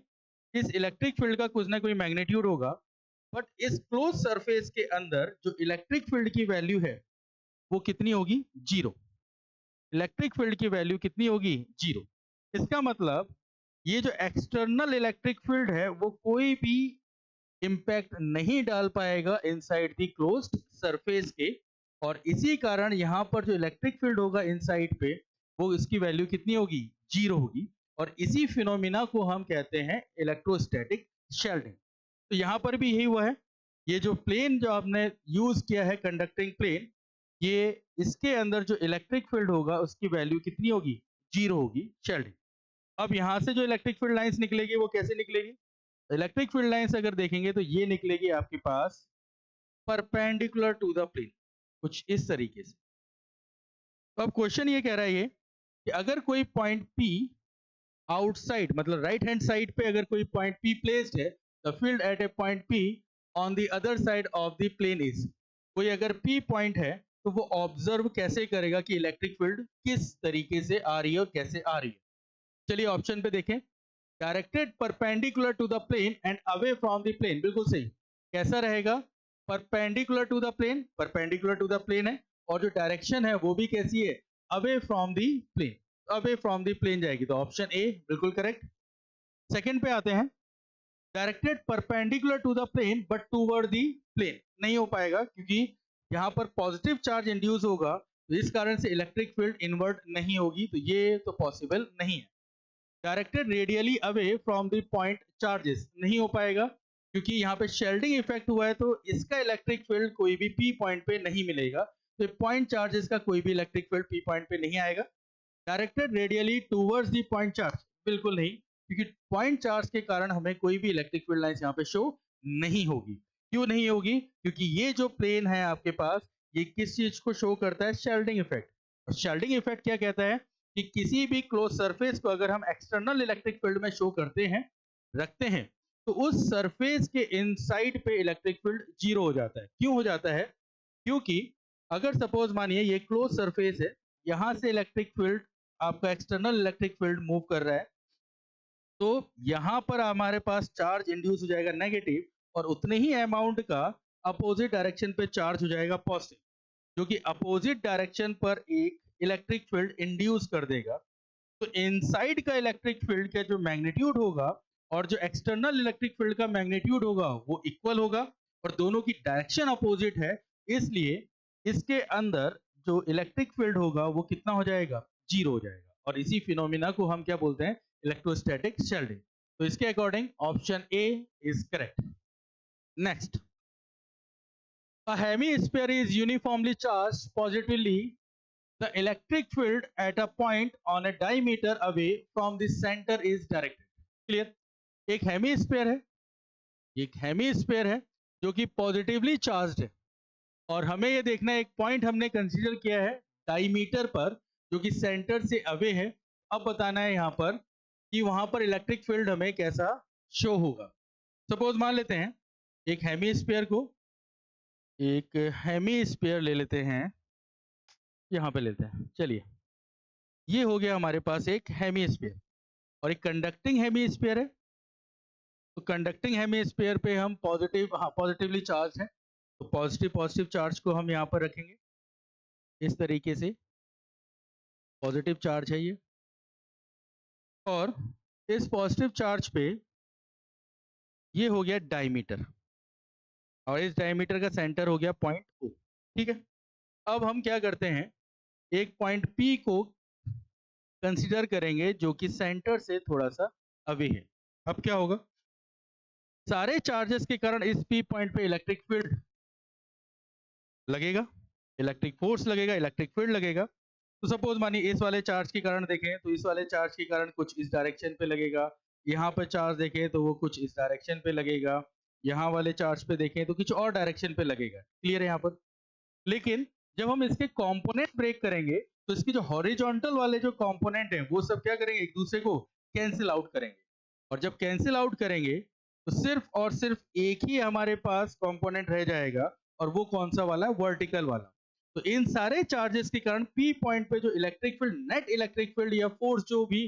Speaker 1: इस इलेक्ट्रिक फील्ड का कुछ ना कोई मैग्नीट्यूड होगा, बट इस क्लोज सरफेस के अंदर जो इलेक्ट्रिक फील्ड की वैल्यू है वो कितनी होगी? जीरो। इलेक्ट्रिक फील्ड की वैल्यू कितनी होगी? जीरो। इसका मतलब ये जो एक्सटर्नल इलेक्ट्रिक फील्ड है वो कोई भी इंपैक्ट नहीं डाल पाएगा इनसाइड द क्लोज्ड सरफेस के, और इसी कारण यहाँ पर जो इलेक्ट्रिक फील्ड होगा इनसाइड पे वो इसकी वैल्यू कितनी होगी? जीरो होगी। और इसी फिनोमिना को हम कहते हैं इलेक्ट्रोस्टैटिक शेल्डिंग। तो यहाँ पर भी यही हुआ है, ये जो प्लेन जो आपने यूज किया है कंडक्टिंग प्लेन, ये इसके अंदर जो इलेक्ट्रिक फील्ड होगा उसकी वैल्यू कितनी होगी? जीरो होगी, शेल्डिंग। अब यहाँ से जो इलेक्ट्रिक फील्ड लाइंस निकलेगी वो कैसे निकलेगी? इलेक्ट्रिक फील्ड लाइंस अगर देखेंगे तो ये निकलेगी आपके पास परपेंडिकुलर टू द प्लेन, कुछ इस तरीके से। तो अब क्वेश्चन ये कह रहा है ये कि अगर कोई पॉइंट P आउटसाइड, मतलब राइट हैंड साइड पे अगर कोई पॉइंट P प्लेस्ड है, the field at a point P on the other side of the plane is, कोई अगर P पॉइंट है तो वो ऑब्जर्व कैसे करेगा कि इलेक्ट्रिक फील्ड किस तरीके से आ रही है और कैसे आ रही है? चलिए ऑप्शन पे देखें, directed perpendicular to the plane and away from the plane, बिल्कुल सही। कैसा रहेगा? Perpendicular to the plane, perpendicular to the plane है, और जो डायरेक्शन है वो भी कैसी है, away from the plane, away from the plane जाएगी, तो ऑप्शन ए बिल्कुल करेक्ट। सेकंड पे आते हैं, directed perpendicular to the plane but toward the plane, नहीं हो पाएगा क्योंकि यहाँ पर पॉजिटिव चार्ज इंड्यूस होगा, तो इस कारण से इलेक्ट्रिक फील्ड इन्वर्ट नहीं होगी, तो ये तो पॉसिबल नहीं है। Directed radially away from the point charges, नहीं हो पाएगा क्योंकि यहाँ पे शेल्डिंग इफेक्ट हुआ है, तो इसका इलेक्ट्रिक फील्ड कोई भी पी पॉइंट पे नहीं मिलेगा, तो पॉइंट चार्जेस का कोई भी इलेक्ट्रिक फील्ड पी पॉइंट पे नहीं आएगा। Directed radially towards the point charge, बिल्कुल नहीं, क्योंकि पॉइंट चार्ज के कारण हमें कोई भी इलेक्ट्रिक फील्ड लाइंस यहाँ पे शो नहीं होगी। क्यों नहीं होगी, क्योंकि ये जो प्लेन है आपके पास, ये किस चीज को शो करता है, शेल्डिंग इफेक्ट। और शेल्डिंग इफेक्ट क्या कहता है कि किसी भी क्लोज सरफेस को अगर हम एक्सटर्नल इलेक्ट्रिक फील्ड में शो करते हैं, रखते हैं, तो उस सरफेस के इनसाइड पे इलेक्ट्रिक फील्ड जीरो हो जाता है। क्यों हो जाता है, क्योंकि अगर सपोज मानिए ये क्लोज सरफेस है, यहां से इलेक्ट्रिक फील्ड, आपका एक्सटर्नल इलेक्ट्रिक फील्ड मूव कर रहा है, तो यहां पर हमारे पास चार्ज इंड्यूस हो जाएगा नेगेटिव, और उतने ही अमाउंट का अपोजिट डायरेक्शन पे चार्ज हो जाएगा पॉजिटिव, जो कि अपोजिट डायरेक्शन पर एक इलेक्ट्रिक फील्ड इंड्यूस कर देगा। तो इनसाइड का इलेक्ट्रिक फील्ड का जो मैग्नीट्यूड होगा और जो एक्सटर्नल इलेक्ट्रिक फील्ड का मैग्नीट्यूड होगा वो इक्वल होगा, और दोनों की डायरेक्शन अपोजिट है, इसलिए इसके अंदर जो इलेक्ट्रिक फील्ड होगा वो कितना हो जाएगा, जीरो हो जाएगा। और इसी फिनोमिना को हम क्या बोलते हैं, इलेक्ट्रोस्टैटिक शेल्डिंग। तो इसके according option A is correct. Next, a hemisphere is uniformly charged positively, the electric field at a point on a diameter away from the center is directed. Clear? एक hemisphere है, एक hemisphere है जो कि positively charged है, और हमें ये देखना है, एक पॉइंट हमने कंसीडर किया है डायमीटर पर जो कि सेंटर से अवे है। अब बताना है यहाँ पर कि वहां पर इलेक्ट्रिक फील्ड हमें कैसा शो होगा। सपोज मान लेते हैं एक हेमीस्फीयर को, एक हेमीस्फीयर ले लेते हैं, यहाँ पे लेते हैं, चलिए ये हो गया हमारे पास एक हेमीस्फीयर, और एक कंडक्टिंग हेमीस्फीयर है। तो कंडक्टिंग हेमीस्फीयर पे हम पॉजिटिव, हाँ पॉजिटिवली चार्ज है, तो पॉजिटिव पॉजिटिव चार्ज को हम यहाँ पर रखेंगे इस तरीके से, पॉजिटिव चार्ज है ये, और इस पॉजिटिव चार्ज पे ये हो गया डायमीटर, और इस डायमीटर का सेंटर हो गया पॉइंट O। ठीक है, अब हम क्या करते हैं, एक पॉइंट P को कंसीडर करेंगे जो कि सेंटर से थोड़ा सा अवे है। अब क्या होगा, सारे चार्जेस के कारण इस P पॉइंट पे इलेक्ट्रिक फील्ड लगेगा, इलेक्ट्रिक फोर्स लगेगा, इलेक्ट्रिक फील्ड लगेगा। तो सपोज मानिए इस वाले चार्ज के कारण देखें तो इस वाले चार्ज के कारण कुछ इस डायरेक्शन पे लगेगा, यहाँ पर चार्ज देखें तो वो कुछ इस डायरेक्शन पे लगेगा, यहाँ वाले चार्ज पे देखें तो कुछ और डायरेक्शन पे लगेगा। क्लियर है यहाँ पर? लेकिन जब हम इसके कंपोनेंट ब्रेक करेंगे तो इसके जो हॉरिजॉन्टल वाले जो कंपोनेंट हैं वो सब क्या करेंगे, एक दूसरे को कैंसिल आउट करेंगे, और जब कैंसिल आउट करेंगे तो सिर्फ और सिर्फ एक ही हमारे पास कंपोनेंट रह जाएगा, और वो कौन सा वाला, वर्टिकल वाला। तो इन सारे चार्जेस के कारण पी पॉइंट पे जो electric field, net electric field या फोर्स जो भी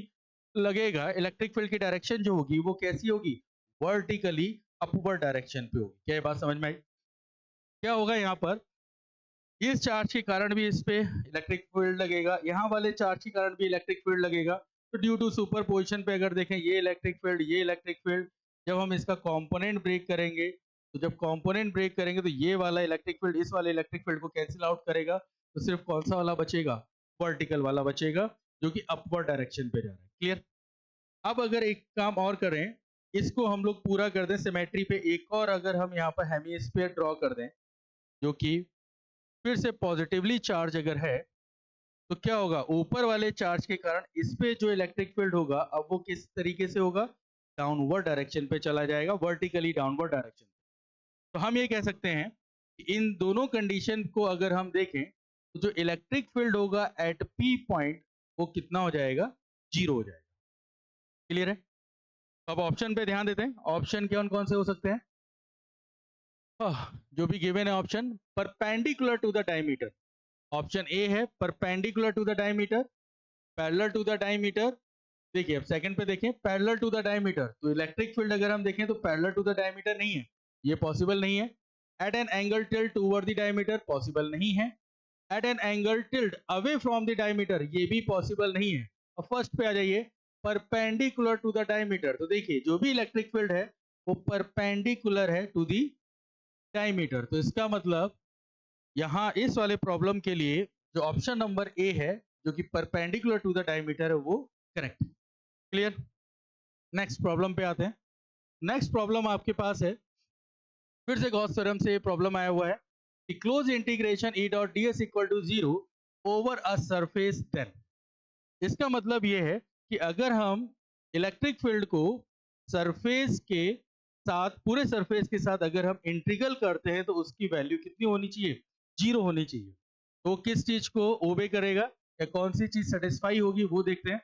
Speaker 1: लगेगा, इलेक्ट्रिक फील्ड की डायरेक्शन जो होगी वो कैसी होगी, वर्टिकली अपवर्ड डायरेक्शन पे होगी। क्या ये बात समझ में आई? क्या होगा यहाँ पर, इस चार्ज के कारण भी इस पे इलेक्ट्रिक फील्ड लगेगा, यहाँ वाले चार्ज के कारण भी इलेक्ट्रिक फील्ड लगेगा। तो ड्यू टू सुपरपोजिशन पे अगर देखें, ये इलेक्ट्रिक फील्ड, ये इलेक्ट्रिक फील्ड, जब हम इसका कंपोनेंट ब्रेक करेंगे, तो जब कंपोनेंट ब्रेक करेंगे तो ये वाला इलेक्ट्रिक फील्ड इस वाले इलेक्ट्रिक फील्ड को कैंसिल आउट करेगा, तो सिर्फ कौन सा वाला बचेगा, वर्टिकल वाला बचेगा, जो कि अपवर्ड डायरेक्शन पे जा रहा है। क्लियर? अब अगर एक काम और करें, इसको हम लोग पूरा कर दें सिमेट्री पे, एक और अगर हम यहाँ पर हेमीस्फीयर ड्रॉ कर दें जो कि फिर से पॉजिटिवली चार्ज अगर है, तो क्या होगा, ऊपर वाले चार्ज के कारण इस पे जो इलेक्ट्रिक फील्ड होगा, अब वो किस तरीके से होगा, डाउनवर्ड डायरेक्शन पे चला जाएगा, वर्टिकली डाउनवर्ड डायरेक्शन। तो हम ये कह सकते हैं कि इन दोनों कंडीशन को अगर हम देखें तो जो इलेक्ट्रिक फील्ड होगा एट पी पॉइंट वो कितना हो जाएगा, जीरो हो जाएगा। क्लियर है? अब ऑप्शन पे ध्यान देते हैं, ऑप्शन कौन कौन से हो सकते हैं, जो भी गिवन है option, perpendicular to the diameter, option A है perpendicular to the diameter, parallel to the diameter. देखिए अब सेकंड पे देखें, पैरेलल टू द डायमीटर, तो इलेक्ट्रिक फील्ड अगर हम देखें तो पैरेलल टू द डायमीटर नहीं है, ये पॉसिबल नहीं है। At an angle tilt toward the diameter, possible नहीं है। At an angle tilt away from the diameter, ये भी पॉसिबल नहीं है। और फर्स्ट पे आ जाइए, परपेंडिकुलर टू द डायमीटर। तो देखिए जो भी इलेक्ट्रिक फील्ड है वो परपेंडिकुलर है टू द डायमीटर। तो इसका मतलब यहाँ इस वाले प्रॉब्लम के लिए जो ऑप्शन नंबर ए है जो कि परपेंडिकुलर टू द डायमीटर है वो करेक्ट। क्लियर? नेक्स्ट प्रॉब्लम पे आते हैं। नेक्स्ट प्रॉब्लम आपके पास है, फिर से गॉस थ्योरम से प्रॉब्लम आया हुआ है कि closed integration E dot D S equal to zero over a surface then. इसका मतलब ये है कि अगर हम इलेक्ट्रिक फील्ड को सरफेस के साथ, पूरे सरफेस के साथ अगर हम इंटीग्रल करते हैं तो उसकी वैल्यू कितनी होनी चाहिए? जीरो होनी चाहिए। तो किस चीज को ओबे करेगा या कौन सी चीज सेटिस्फाई होगी वो देखते हैं।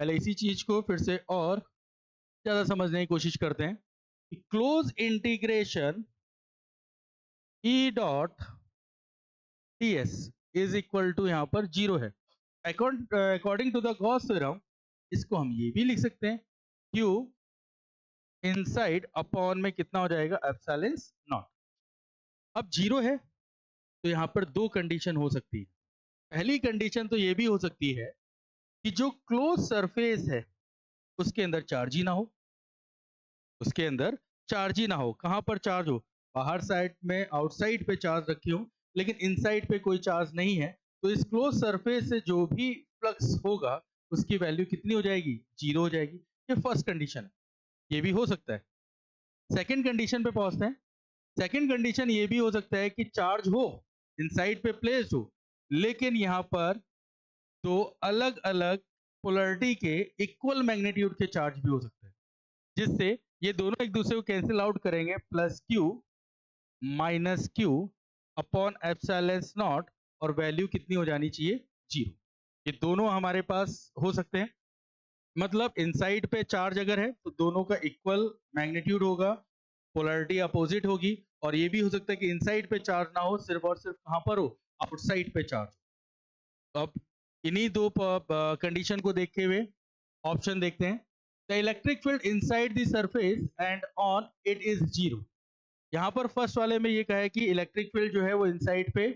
Speaker 1: पहले इसी चीज को फिर से और ज्यादा समझने की कोशिश करते हैं कि closed integration E dot T S is equal to यहाँ पर जीरो है। According to the Gauss theorem इसको हम ये भी लिख सकते हैं क्यू इनसाइड अपॉन में कितना हो जाएगा? Epsilon not. अब जीरो है तो यहाँ पर दो कंडीशन हो सकती है। पहली कंडीशन तो ये भी हो सकती है कि जो क्लोज सरफेस है उसके अंदर चार्ज ही ना हो, उसके अंदर चार्ज ही ना हो। कहां पर चार्ज हो? बाहर साइड में, आउटसाइड पे चार्ज रखे हो लेकिन इनसाइड पे कोई चार्ज नहीं है। तो इस क्लोज सरफेस से जो भी फ्लक्स होगा उसकी वैल्यू कितनी हो जाएगी? जीरो हो जाएगी। ये फर्स्ट कंडीशन है, ये भी हो सकता है। सेकंड कंडीशन पे पहुंचते हैं। सेकंड कंडीशन ये भी हो सकता है कि चार्ज हो, इनसाइड पे प्लेस्ड हो, लेकिन यहाँ पर दो अलग अलग पोलरिटी के इक्वल मैग्नीट्यूड के चार्ज भी हो सकते हैं, जिससे ये दोनों एक दूसरे को कैंसिल आउट करेंगे, plus Q minus Q upon epsilon not, और वैल्यू कितनी हो जानी चाहिए? जीरो। ये दोनों हमारे पास हो सकते हैं। मतलब इनसाइड पे चार्ज अगर है तो दोनों का इक्वल मैग्नीट्यूड होगा, पोलरिटी अपोजिट होगी। और ये भी हो सकता है कि इनसाइड पे चार्ज ना हो, सिर्फ और सिर्फ कहां पर हो? आउटसाइड पे चार्ज। तो अब इन्हीं दो कंडीशन को देखते हुए ऑप्शन देखते हैं। The electric field inside the surface and on it is zero. यहाँ पर फर्स्ट वाले में ये कहा है कि इलेक्ट्रिक फील्ड जो है वो इनसाइड पे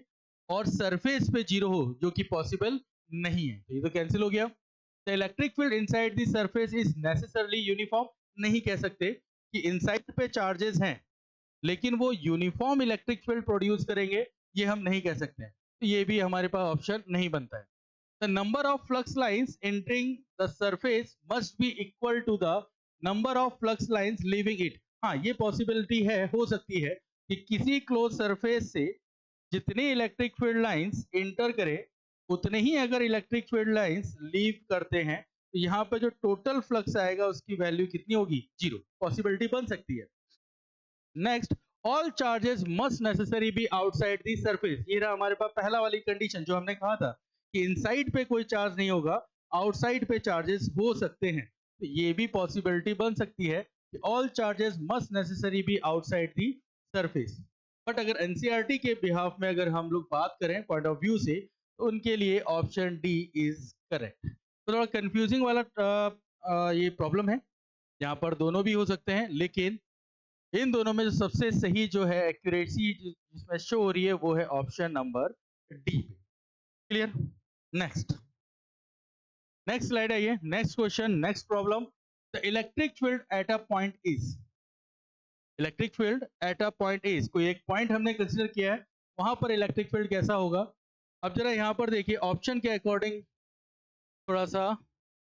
Speaker 1: और सरफेस पे जीरो हो, जो कि पॉसिबल नहीं है, तो ये तो कैंसिल हो गया। The electric field inside the surface is necessarily uniform. नहीं कह सकते कि इनसाइड पे चार्जेस हैं लेकिन वो यूनिफॉर्म इलेक्ट्रिक फील्ड प्रोड्यूस करेंगे, ये हम नहीं कह सकते हैं। तो ये भी हमारे पास ऑप्शन नहीं बनता है। The number of flux lines entering the surface must be equal to the number of flux lines leaving it. हाँ, ये पॉसिबिलिटी है, हो सकती है कि किसी क्लोज सरफेस से जितनी इलेक्ट्रिक फील्ड लाइंस इंटर करे उतने ही अगर इलेक्ट्रिक फील्ड लाइंस लीव करते हैं तो यहाँ पे जो टोटल फ्लक्स आएगा उसकी वैल्यू कितनी होगी? जीरो। पॉसिबिलिटी बन सकती है। Next, all charges must necessary be outside the surface. ये रहा हमारे पास पहला वाली कंडीशन जो हमने कहा था कि इनसाइड पे कोई चार्ज नहीं होगा, आउटसाइड पे चार्जेस हो सकते हैं। तो ये भी पॉसिबिलिटी बन सकती है कि all charges must necessary be outside the surface. But अगर एनसीईआरटी के बिहाफ में अगर हम लोग बात करें पॉइंट ऑफ व्यू से, तो उनके लिए ऑप्शन डी इज करेक्ट। तो थोड़ा कंफ्यूजिंग वाला ये प्रॉब्लम है, यहाँ पर दोनों भी हो सकते हैं, लेकिन इन दोनों में जो सबसे सही जो है एक्यूरेसी जिसमें शो हो रही है वो है option number D. Clear? Next, next slide है ये। Next question, next problem. The electric field at a point is. Electric field at a point is, कोई एक पॉइंट हमने कंसीडर किया है, वहां पर इलेक्ट्रिक फील्ड कैसा होगा? अब जरा यहाँ पर देखिए ऑप्शन के अकॉर्डिंग थोड़ा सा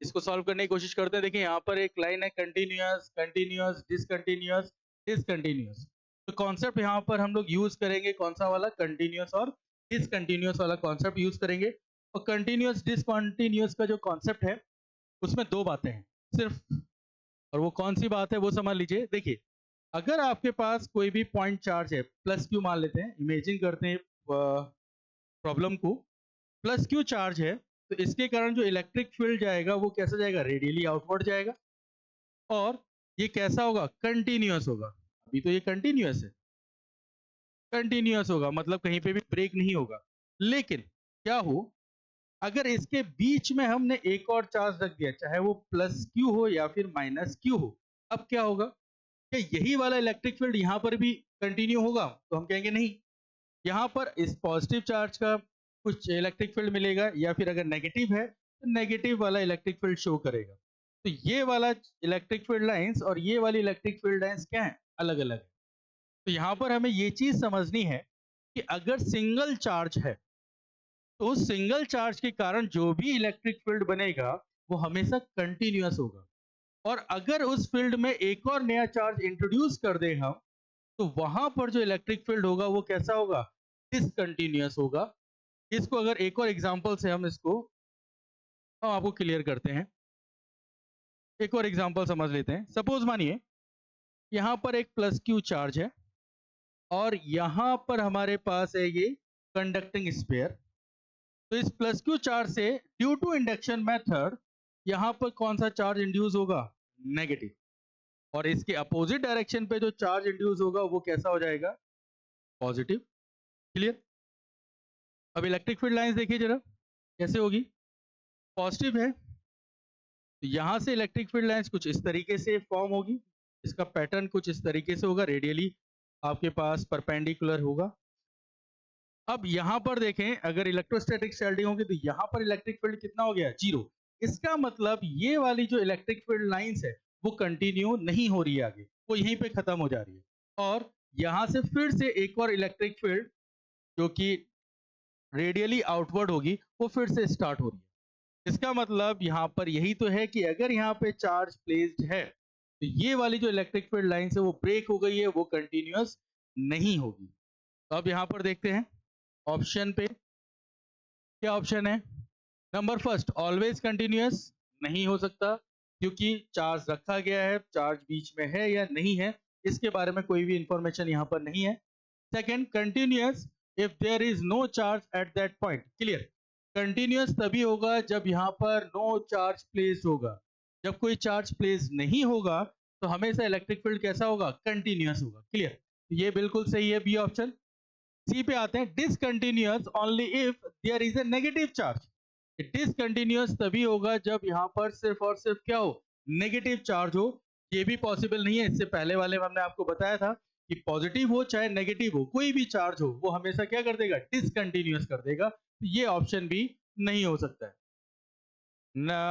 Speaker 1: इसको सॉल्व करने की कोशिश करते हैं। देखिए यहाँ पर एक लाइन है कंटिन्यूअस, कंटिन्यूअस, डिसकंटिन्यूअस, डिसकंटिन्यूअस। तो कॉन्सेप्ट यहाँ पर हम लोग यूज करेंगे कौन सा वाला? कंटिन्यूअस और डिसकंटिन्यूअस वाला कॉन्सेप्ट यूज करेंगे। और कंटिन्यूअस डिसकंटिन्यूअस का जो कॉन्सेप्ट है उसमें दो बातें हैं सिर्फ, और वो कौन सी बात है वो समझ लीजिए। देखिए अगर आपके पास कोई भी पॉइंट चार्ज है, प्लस क्यू मान लेते हैं, इमेजिन करते हैं प्रॉब्लम को, प्लस क्यू चार्ज है, तो इसके कारण जो इलेक्ट्रिक फील्ड जाएगा वो कैसा जाएगा? रेडियली आउटवर्ड जाएगा। और ये कैसा होगा? कंटिन्यूअस होगा। अभी तो ये कंटिन्यूअस है, कंटिन्यूअस होगा मतलब कहीं पे भी ब्रेक नहीं होगा। लेकिन क्या हो अगर इसके बीच में हमने एक और चार्ज रख दिया, चाहे वो प्लस क्यू हो या फिर माइनस क्यू हो, अब क्या होगा? क्या यही वाला इलेक्ट्रिक फील्ड यहाँ पर भी कंटिन्यू होगा? तो हम कहेंगे नहीं। यहाँ पर इस पॉजिटिव चार्ज का कुछ इलेक्ट्रिक फील्ड मिलेगा, या फिर अगर नेगेटिव है तो नेगेटिव वाला इलेक्ट्रिक फील्ड शो करेगा। तो ये वाला इलेक्ट्रिक फील्ड लाइंस और ये वाली इलेक्ट्रिक फील्ड लाइंस क्या है, अलग अलग है। तो यहाँ पर हमें ये चीज समझनी है कि अगर सिंगल चार्ज है तो उस सिंगल चार्ज के कारण जो भी इलेक्ट्रिक फील्ड बनेगा वो हमेशा कंटिन्यूअस होगा। और अगर उस फील्ड में एक और नया चार्ज इंट्रोड्यूस कर दें हम, तो वहां पर जो इलेक्ट्रिक फील्ड होगा वो कैसा होगा, डिसकंटिन्यूअस होगा। इसको अगर एक और एग्जांपल से हम इसको हम आपको क्लियर करते हैं। एक और एग्जांपल समझ लेते हैं। सपोज मानिए यहाँ पर एक प्लस क्यू चार्ज है और यहाँ पर हमारे पास है ये कंडक्टिंग स्फीयर। तो इस प्लस क्यू चार्ज से ड्यू टू इंडक्शन मेथड यहाँ पर कौन सा चार्ज इंड्यूस होगा, नेगेटिव। और इसके अपोजिट डायरेक्शन पे जो चार्ज इंड्यूस होगा वो कैसा हो जाएगा, पॉजिटिव। क्लियर। अब इलेक्ट्रिक फील्ड लाइंस देखिए जरा कैसे होगी। पॉजिटिव है तो यहाँ से इलेक्ट्रिक फील्ड लाइंस कुछ इस तरीके से फॉर्म होगी। इसका पैटर्न कुछ इस तरीके से होगा, रेडियली आपके पास परपेंडिकुलर होगा। अब यहाँ पर देखें, अगर इलेक्ट्रोस्टैटिक स्टार्टिंग होगी तो यहाँ पर इलेक्ट्रिक फील्ड कितना हो गया, जीरो। इसका मतलब ये वाली जो इलेक्ट्रिक फील्ड लाइंस है वो कंटिन्यू नहीं हो रही है आगे, वो यहीं पे खत्म हो जा रही है। और यहाँ से फिर से एक और इलेक्ट्रिक फील्ड जो कि रेडियली आउटवर्ड होगी वो फिर से स्टार्ट हो रही है। इसका मतलब यहाँ पर यही तो है कि अगर यहाँ पे चार्ज प्लेस्ड है तो ये वाली जो इलेक्ट्रिक फील्ड लाइंस है वो ब्रेक हो गई है, वो कंटिन्यूअस नहीं होगी। तो अब यहाँ पर देखते हैं ऑप्शन पे क्या ऑप्शन है। नंबर फर्स्ट, ऑलवेज कंटिन्यूअस नहीं हो सकता, क्योंकि चार्ज रखा गया है, चार्ज बीच में है या नहीं है इसके बारे में कोई भी इंफॉर्मेशन यहाँ पर नहीं है। Second, continuous if there is no charge at that point. Clear. Continuous तभी होगा जब यहाँ पर नो चार्ज प्लेस्ड होगा। जब कोई चार्ज प्लेस नहीं होगा तो हमेशा इलेक्ट्रिक फील्ड कैसा होगा, कंटिन्यूअस होगा। क्लियर। ये बिल्कुल सही है, बी ऑप्शन। सी पे आते हैं, discontinuous only if there is a negative charge. Discontinuous तभी होगा जब यहाँ पर सिर्फ और सिर्फ क्या हो, नेगेटिव चार्ज हो। ये भी पॉसिबल नहीं है, इससे पहले वाले में हमने आपको बताया था कि पॉजिटिव हो चाहे नेगेटिव हो, कोई भी चार्ज हो वो हमेशा क्या कर देगा, डिसकंटिन्यूअस कर देगा। तो ये ऑप्शन भी नहीं हो सकता है।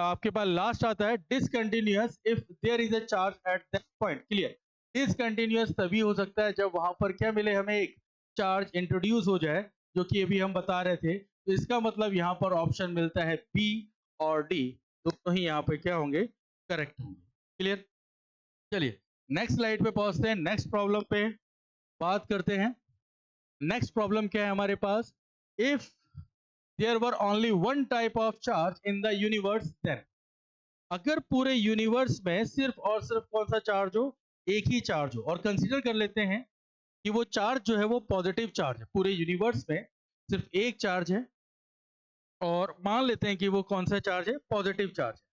Speaker 1: आपके पास लास्ट आता है, discontinuous if there is a charge at that point. Clear. Discontinuous तभी हो सकता है जब वहां पर क्या मिले, हमें एक चार्ज इंट्रोड्यूस हो जाए, जो कि अभी हम बता रहे थे। तो इसका मतलब यहाँ पर ऑप्शन मिलता है बी और डी, दोनों ही यहाँ पे क्या होंगे, करेक्ट होंगे। क्लियर। चलिए नेक्स्ट स्लाइड पे पहुंचते हैं, नेक्स्ट प्रॉब्लम पे बात करते हैं। नेक्स्ट प्रॉब्लम क्या है हमारे पास, if there were only one type of charge in the universe then. अगर पूरे यूनिवर्स में सिर्फ और सिर्फ कौन सा चार्ज हो, एक ही चार्ज हो, और कंसीडर कर लेते हैं कि वो चार्ज जो है वो पॉजिटिव चार्ज है, पूरे यूनिवर्स में सिर्फ एक चार्ज है, और मान लेते हैं कि वो कौन सा चार्ज है, पॉजिटिव चार्ज है।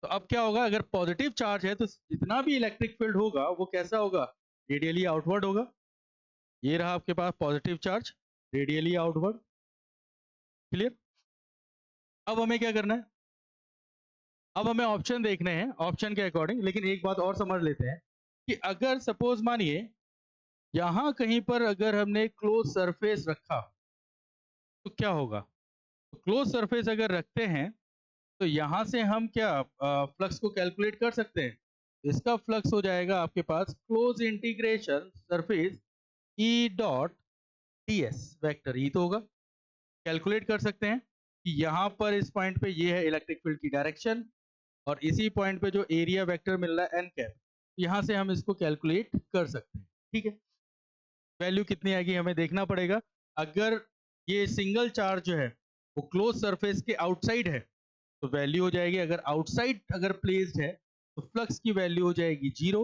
Speaker 1: तो अब क्या होगा, अगर पॉजिटिव चार्ज है तो जितना भी इलेक्ट्रिक फील्ड होगा वो कैसा होगा, रेडियली आउटवर्ड होगा। ये रहा आपके पास positive charge, radially outward. Clear. अब हमें क्या करना है, अब हमें ऑप्शन देखने हैं ऑप्शन के अकॉर्डिंग। लेकिन एक बात और समझ लेते हैं कि अगर सपोज मानिए यहां कहीं पर अगर हमने क्लोज सरफेस रखा तो क्या होगा। तो क्लोज सरफेस अगर रखते हैं तो यहां से हम क्या फ्लक्स को कैलकुलेट कर सकते हैं। इसका फ्लक्स हो जाएगा आपके पास close integration surface E dot D S vector, ही तो होगा। कैलकुलेट कर सकते हैं कि यहाँ पर इस पॉइंट पे ये है इलेक्ट्रिक फील्ड की डायरेक्शन, और इसी पॉइंट पे जो एरिया वेक्टर मिल रहा है एन कैप, यहाँ से हम इसको कैलकुलेट कर सकते हैं। ठीक है। वैल्यू कितनी आएगी हमें देखना पड़ेगा। अगर ये सिंगल चार्ज जो है वो क्लोज सरफेस के आउटसाइड है तो वैल्यू हो जाएगी, अगर आउटसाइड अगर प्लेस्ड है तो फ्लक्स की वैल्यू हो जाएगी जीरो।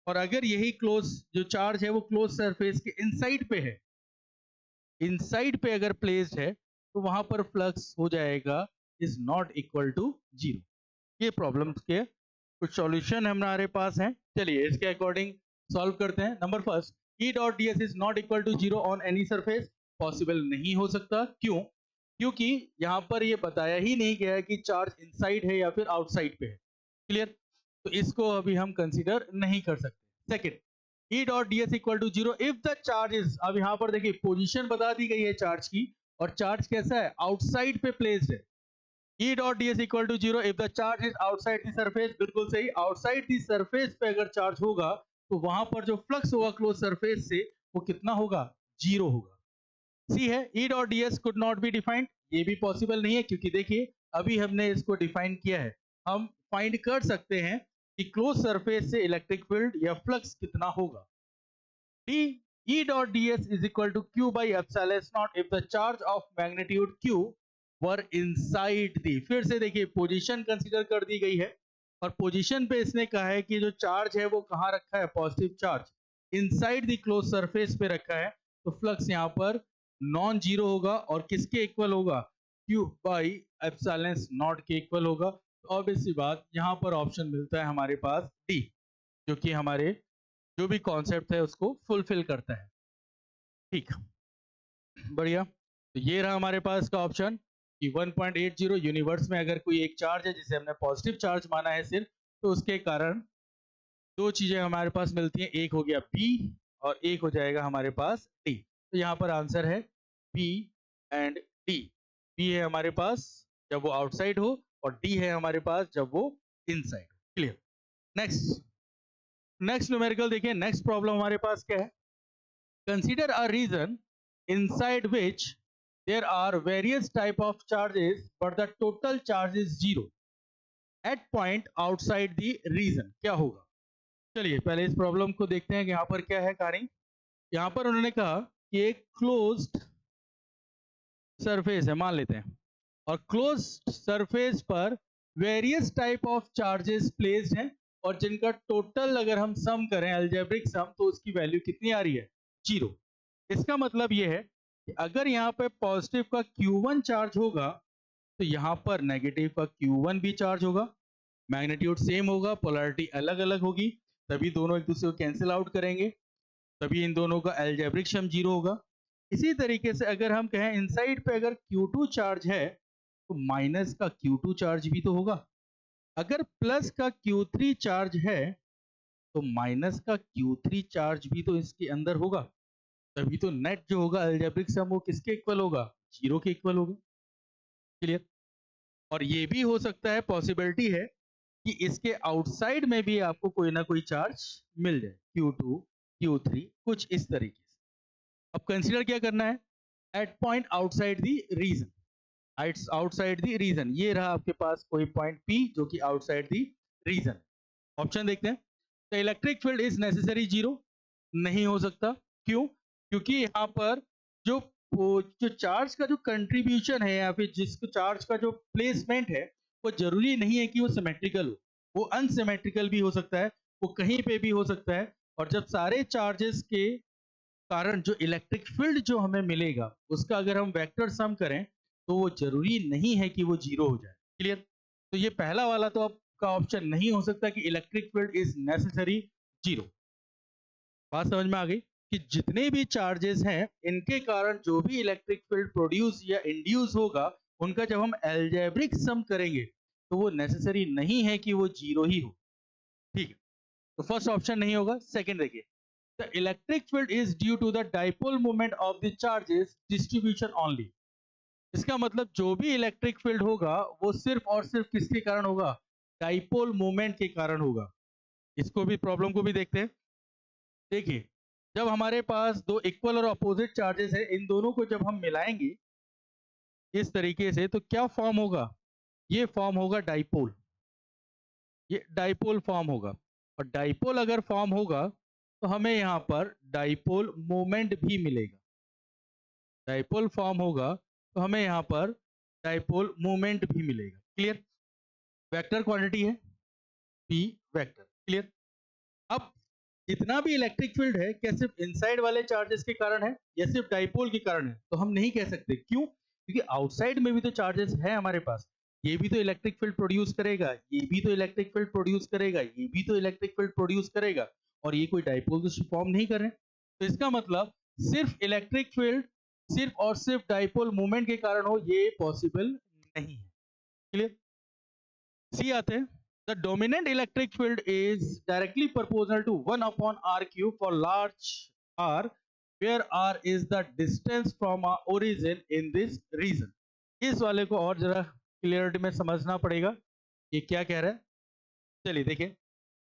Speaker 1: और अगर यही क्लोज जो चार्ज है वो क्लोज सरफेस के इनसाइड पे है, इनसाइड पे अगर प्लेस्ड है तो वहां पर फ्लक्स हो जाएगा is not equal to zero. ये प्रॉब्लम के कुछ सॉल्यूशन हमारे पास हैं। चलिए इसके अकॉर्डिंग सॉल्व करते हैं। Number first, E dot D S is not equal to zero on any surface. Possible नहीं हो सकता, क्यों, क्योंकि यहाँ पर ये बताया ही नहीं गया है कि चार्ज इनसाइड है या फिर आउटसाइड पे है। क्लियर। तो इसको अभी हम कंसीडर नहीं कर सकते। Second, E dot D S equal to zero if the charge is, अब यहाँ पर देखिए पोजीशन बता दी गई है चार्ज की, और चार्ज कैसा है, आउटसाइड पे प्लेस्ड है। E dot ds equal to 0 if the charge is outside the surface, बिल्कुल सही, आउटसाइड द सरफेस पे अगर चार्ज होगा तो वहां पर जो फ्लक्स होगा क्लोज सरफेस से वो कितना होगा, 0 होगा। सी है E dot ds could not be defined, ये भी पॉसिबल नहीं है, क्योंकि देखिए अभी हमने इसको डिफाइन किया है। हम फाइंड कर सकते हैं कि क्लोज सरफेस से इलेक्ट्रिक फील्ड या फ्लक्स कितना होगा। D E dot ds is equal to q by epsilon naught if the charge of magnitude q were inside the, फिर से देखिए पोजीशन कंसीडर कर दी गई है और पोजीशन पे इसने कहा है कि जो चार्ज है वो कहाँ रखा है, positive charge inside the close surface पे रखा है, तो फ्लक्स यहाँ पर नॉन जीरो होगा और किसके इक्वल होगा, q बाई एप्सिलॉन नॉट के इक्वल होगा। तो ऑब्वियस सी बात यहाँ पर ऑप्शन मिलता है हमारे पास डी, जो कि हमारे जो भी कॉन्सेप्ट है उसको फुलफिल करता है। ठीक, बढ़िया। तो ये रहा हमारे पास का ऑप्शन कि 1.80 यूनिवर्स में अगर कोई एक चार्ज है जिसे हमने पॉजिटिव चार्ज माना है सिर्फ, तो उसके कारण दो चीजें हमारे पास मिलती हैं, एक हो गया P और एक हो जाएगा हमारे पास D। तो यहाँ पर आंसर है P एंड D। P है हमारे पास जब वो आउटसाइड हो और D है हमारे पास जब वो इनसाइड हो। क्लियर। नेक्स्ट न्यूमेरिकल देखिए, नेक्स्ट प्रॉब्लम हमारे पास क्या है, consider a region inside which there are various type of charges but the total charge is 0 at point outside the region, क्या होगा। चलिए पहले इस प्रॉब्लम को देखते हैं कि यहाँ पर क्या है कहानी। यहाँ पर उन्होंने कहा कि एक क्लोज्ड सरफेस है मान लेते हैं, और क्लोज्ड सरफेस पर various type of charges placed हैं और जिनका टोटल अगर हम सम करें अलजेब्रिक सम तो उसकी वैल्यू कितनी आ रही है, 0। इसका मतलब यह है कि अगर यहाँ पे पॉजिटिव का Q1 चार्ज होगा तो यहाँ पर नेगेटिव का Q1 भी चार्ज होगा, मैग्नीट्यूड सेम होगा, पोलैरिटी अलग अलग होगी, तभी दोनों एक दूसरे को कैंसिल आउट करेंगे, तभी इन दोनों का अलजेब्रिक सम 0 होगा। इसी तरीके से अगर हम कहें इनसाइड पे अगर Q2 चार्ज है तो माइनस का Q2 चार्ज भी तो होगा, अगर प्लस का Q3 चार्ज है तो माइनस का Q3 चार्ज भी तो इसके अंदर होगा, तभी तो नेट जो होगा अलजेब्रिक सम वो किसके इक्वल होगा, 0 के इक्वल होगा। क्लियर। और ये भी हो सकता है, पॉसिबिलिटी है कि इसके आउटसाइड में भी आपको कोई ना कोई चार्ज मिल जाए, Q2 Q3 कुछ इस तरीके से। अब कंसीडर क्या करना है, at point outside the region, outside the region, ये रहा आपके पास कोई पॉइंट P जो कि आउटसाइड द रीजन। ऑप्शन देखते हैं, the electric field is necessary 0, नहीं हो सकता, क्यों, क्योंकि यहाँ पर जो जो चार्ज का जो कंट्रीब्यूशन है या फिर जिसको चार्ज का जो प्लेसमेंट है वो जरूरी नहीं है कि वो सिमेट्रिकल हो, वो अनसिमेट्रिकल भी हो सकता है, वो कहीं पे भी हो सकता है। और जब सारे चार्जेस के कारण जो इलेक्ट्रिक फील्ड जो हमें मिलेगा उसका अगर हम वेक्टर सम करें तो वो जरूरी नहीं है कि वो 0 हो जाए। क्लियर। तो ये पहला वाला तो आपका ऑप्शन नहीं हो सकता कि इलेक्ट्रिक फील्ड इज नेसेसरी 0। बात समझ में आ गई कि जितने भी चार्जेस हैं इनके कारण जो भी इलेक्ट्रिक फील्ड प्रोड्यूस या इंड्यूस होगा उनका जब हम अलजेब्रिक सम करेंगे तो वो नेसेसरी नहीं है कि वो 0 ही हो। ठीक है, तो फर्स्ट ऑप्शन नहीं होगा। सेकंड देखिए, the electric field is due to the dipole moment of the charges distribution only. इसका मतलब जो भी इलेक्ट्रिक फील्ड होगा वो सिर्फ और सिर्फ किसके कारण होगा, डाइपोल मोमेंट के कारण होगा। इसको भी प्रॉब्लम को भी देखते हैं। देखिए जब हमारे पास दो इक्वल और अपोजिट चार्जेस है, इन दोनों को जब हम मिलाएंगे इस तरीके से तो क्या फॉर्म होगा, ये फॉर्म होगा डाइपोल, ये डाइपोल फॉर्म होगा। और डाइपोल अगर फॉर्म होगा तो हमें यहाँ पर डाइपोल मोमेंट भी मिलेगा, डाइपोल फॉर्म होगा तो हमें यहाँ पर डाइपोल मोमेंट भी मिलेगा। क्लियर। वेक्टर क्वांटिटी है P वेक्टर। क्लियर। अब जितना भी इलेक्ट्रिक फील्ड है क्या सिर्फ इनसाइड वाले चार्जेस के कारण है या सिर्फ डाइपोल के कारण है, तो हम नहीं कह सकते। क्यों, क्योंकि आउटसाइड में भी तो चार्जेस है हमारे पास, ये भी तो इलेक्ट्रिक फील्ड प्रोड्यूस करेगा, ये भी तो इलेक्ट्रिक फील्ड प्रोड्यूस करेगा, ये भी तो इलेक्ट्रिक फील्ड प्रोड्यूस करेगा, और ये कोई डाइपोल तो फॉर्म नहीं कर रहे। तो इसका मतलब सिर्फ इलेक्ट्रिक फील्ड सिर्फ और सिर्फ डाइपोल मूवमेंट के कारण हो, ये पॉसिबल नहीं है। क्लियर। सी आते हैं, the dominant electric field is directly proportional to 1 upon r cube for large r where r is the distance from our origin in this region। इस वाले को और जरा क्लियरिटी में समझना पड़ेगा ये क्या कह रहा है। चलिए देखिए,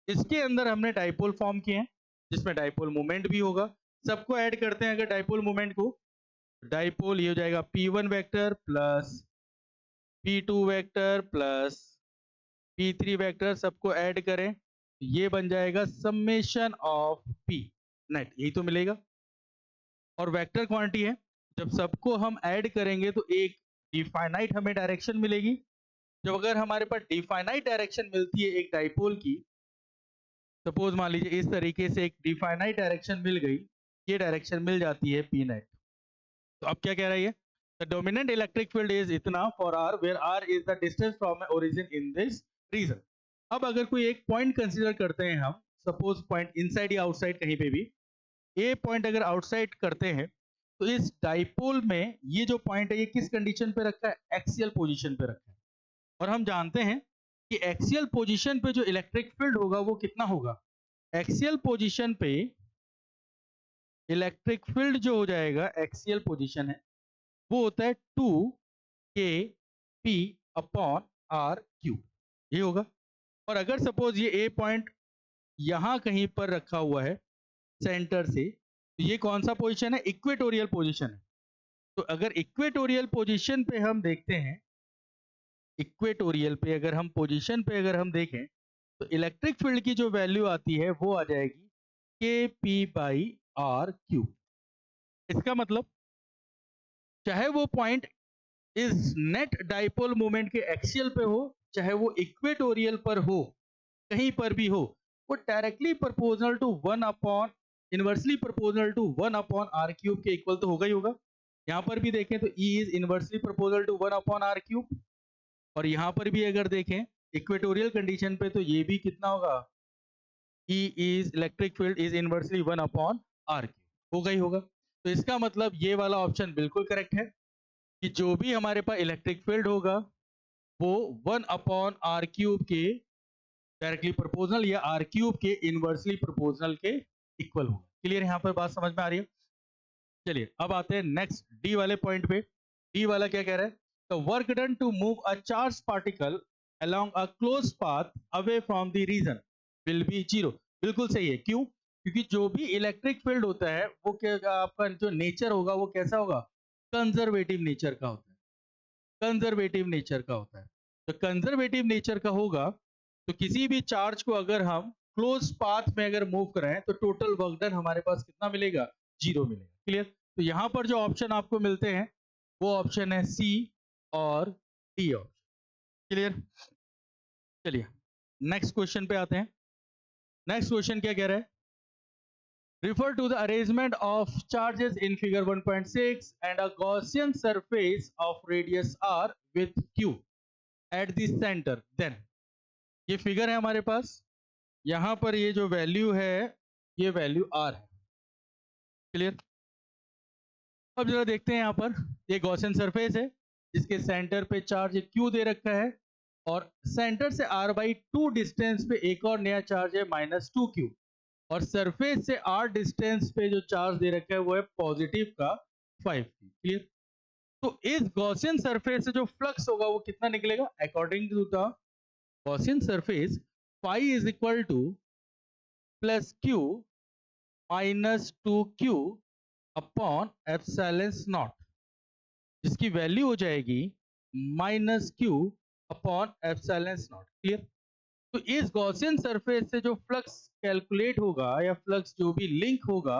Speaker 1: इसके अंदर हमने डाइपोल फॉर्म किए हैं जिसमें डाइपोल मोमेंट भी होगा। सबको ऐड करते हैं अगर डाइपोल मोमेंट को, डाइपोल ये हो जाएगा p1 vector plus p2 vector plus p3 vector, सबको ऐड करें ये बन जाएगा समेशन ऑफ p नेट, यही तो मिलेगा। और वेक्टर क्वांटिटी है, जब सबको हम ऐड करेंगे तो एक डिफाइनाइट हमें डायरेक्शन मिलेगी। जब अगर हमारे पास डिफाइनाइट डायरेक्शन मिलती है एक डाइपोल की, सपोज मान लीजिए इस तरीके से एक डिफाइनाइट डायरेक्शन मिल गई, ये डायरेक्शन मिल जाती है पी नेट। तो अब क्या कह रहा है ये, the dominant electric field is इतना for R where R is the distance from origin in this region. अब अगर कोई एक पॉइंट कंसीडर करते हैं हम, सपोज पॉइंट इनसाइड या आउटसाइड कहीं पे भी, ए पॉइंट अगर आउटसाइड करते हैं तो इस डाइपोल में ये जो पॉइंट है ये किस कंडीशन पे रखा है, एक्सियल पोजीशन पे रखा है। और हम जानते हैं कि एक्सियल पोजीशन पे जो इलेक्ट्रिक फील्ड होगा वो कितना होगा, एक्सियल पोजीशन पे इलेक्ट्रिक फील्ड जो हो जाएगा, एक्सियल पोजीशन है वो होता है 2 k p upon r cube, ये होगा। और अगर सपोज ये ए पॉइंट यहां कहीं पर रखा हुआ है सेंटर से, तो ये कौन सा पोजीशन है, इक्वेटोरियल पोजीशन है। तो अगर इक्वेटोरियल पोजीशन पे हम देखते हैं, इक्वेटोरियल पे अगर हम पोजीशन पे अगर हम देखें तो इलेक्ट्रिक फील्ड की जो वैल्यू आती है वो आ जाएगी के पी बाई आर क्यूब। इसका मतलब चाहे वो पॉइंट इस नेट डाइपोल मोमेंट के एक्सियल पे हो, चाहे वो इक्वेटोरियल पर हो, कहीं पर भी हो, वो directly proportional to 1 upon, inversely proportional to 1 upon R cube के इक्वल तो होगा ही होगा। यहाँ पर भी देखें तो E is inversely proportional to 1 upon R cube, और यहाँ पर भी अगर देखें इक्वेटोरियल कंडीशन पे तो ये भी कितना होगा, E is electric field is inversely 1 upon R cube, होगा ही होगा। तो इसका मतलब ये वाला ऑप्शन बिल्कुल करेक्ट है कि जो भी हमारे पास इलेक्ट्रिक फील्ड होगा वो 1 अपॉन आर क्यूब के डायरेक्टली प्रोपोर्शनल या आर क्यूब के इनवर्सली प्रोपोर्शनल के इक्वल होगा। क्लियर, यहाँ पर बात समझ में आ रही है। चलिए अब आते हैं नेक्स्ट डी वाले पॉइंट पे। डी वाला क्या कह रहा है, the work done to move a charge particle along a closed path away from the region will be 0। बिल्कुल सही है, क्यों, क्योंकि जो भी इलेक्ट्रिक फील्ड होता है वो क्या, आपका जो नेचर होगा वो कैसा होगा, कंजर्वेटिव नेचर का होता है, कंजर्वेटिव नेचर का होता है। तो कंजर्वेटिव नेचर का होगा तो किसी भी चार्ज को अगर हम क्लोज पाथ में अगर मूव कराएं तो टोटल वर्क डन हमारे पास कितना मिलेगा, 0 मिलेगा। क्लियर, तो यहां पर जो ऑप्शन आपको मिलते हैं वो ऑप्शन है सी और डी ऑप्शन। क्लियर, चलिए नेक्स्ट क्वेश्चन पे आते हैं। नेक्स्ट क्वेश्चन क्या कह रहा है, refer to the arrangement of charges in figure 1.6 and a Gaussian surface of radius r with q at the center, then ये फिगर है हमारे पास, यहां पर ये जो वैल्यू है ये वैल्यू r है। क्लियर, अब जरा देखते हैं, यहाँ पर ये गॉसियन सरफेस है जिसके सेंटर पे चार्ज q दे रखा है और सेंटर से r/2 डिस्टेंस पे एक और नया चार्ज है -2q, और सरफेस से r डिस्टेंस पे जो चार्ज दे रखा है वो है पॉजिटिव का 5q। क्लियर, तो इस गॉसियन सरफेस से जो फ्लक्स होगा वो कितना निकलेगा, according to the Gaussian surface phi is equal to plus q minus 2q upon epsilon naught, जिसकी वैल्यू हो जाएगी -q upon epsilon naught. Clear, तो इस गॉसियन सरफेस से जो फ्लक्स कैलकुलेट होगा या फ्लक्स जो भी लिंक होगा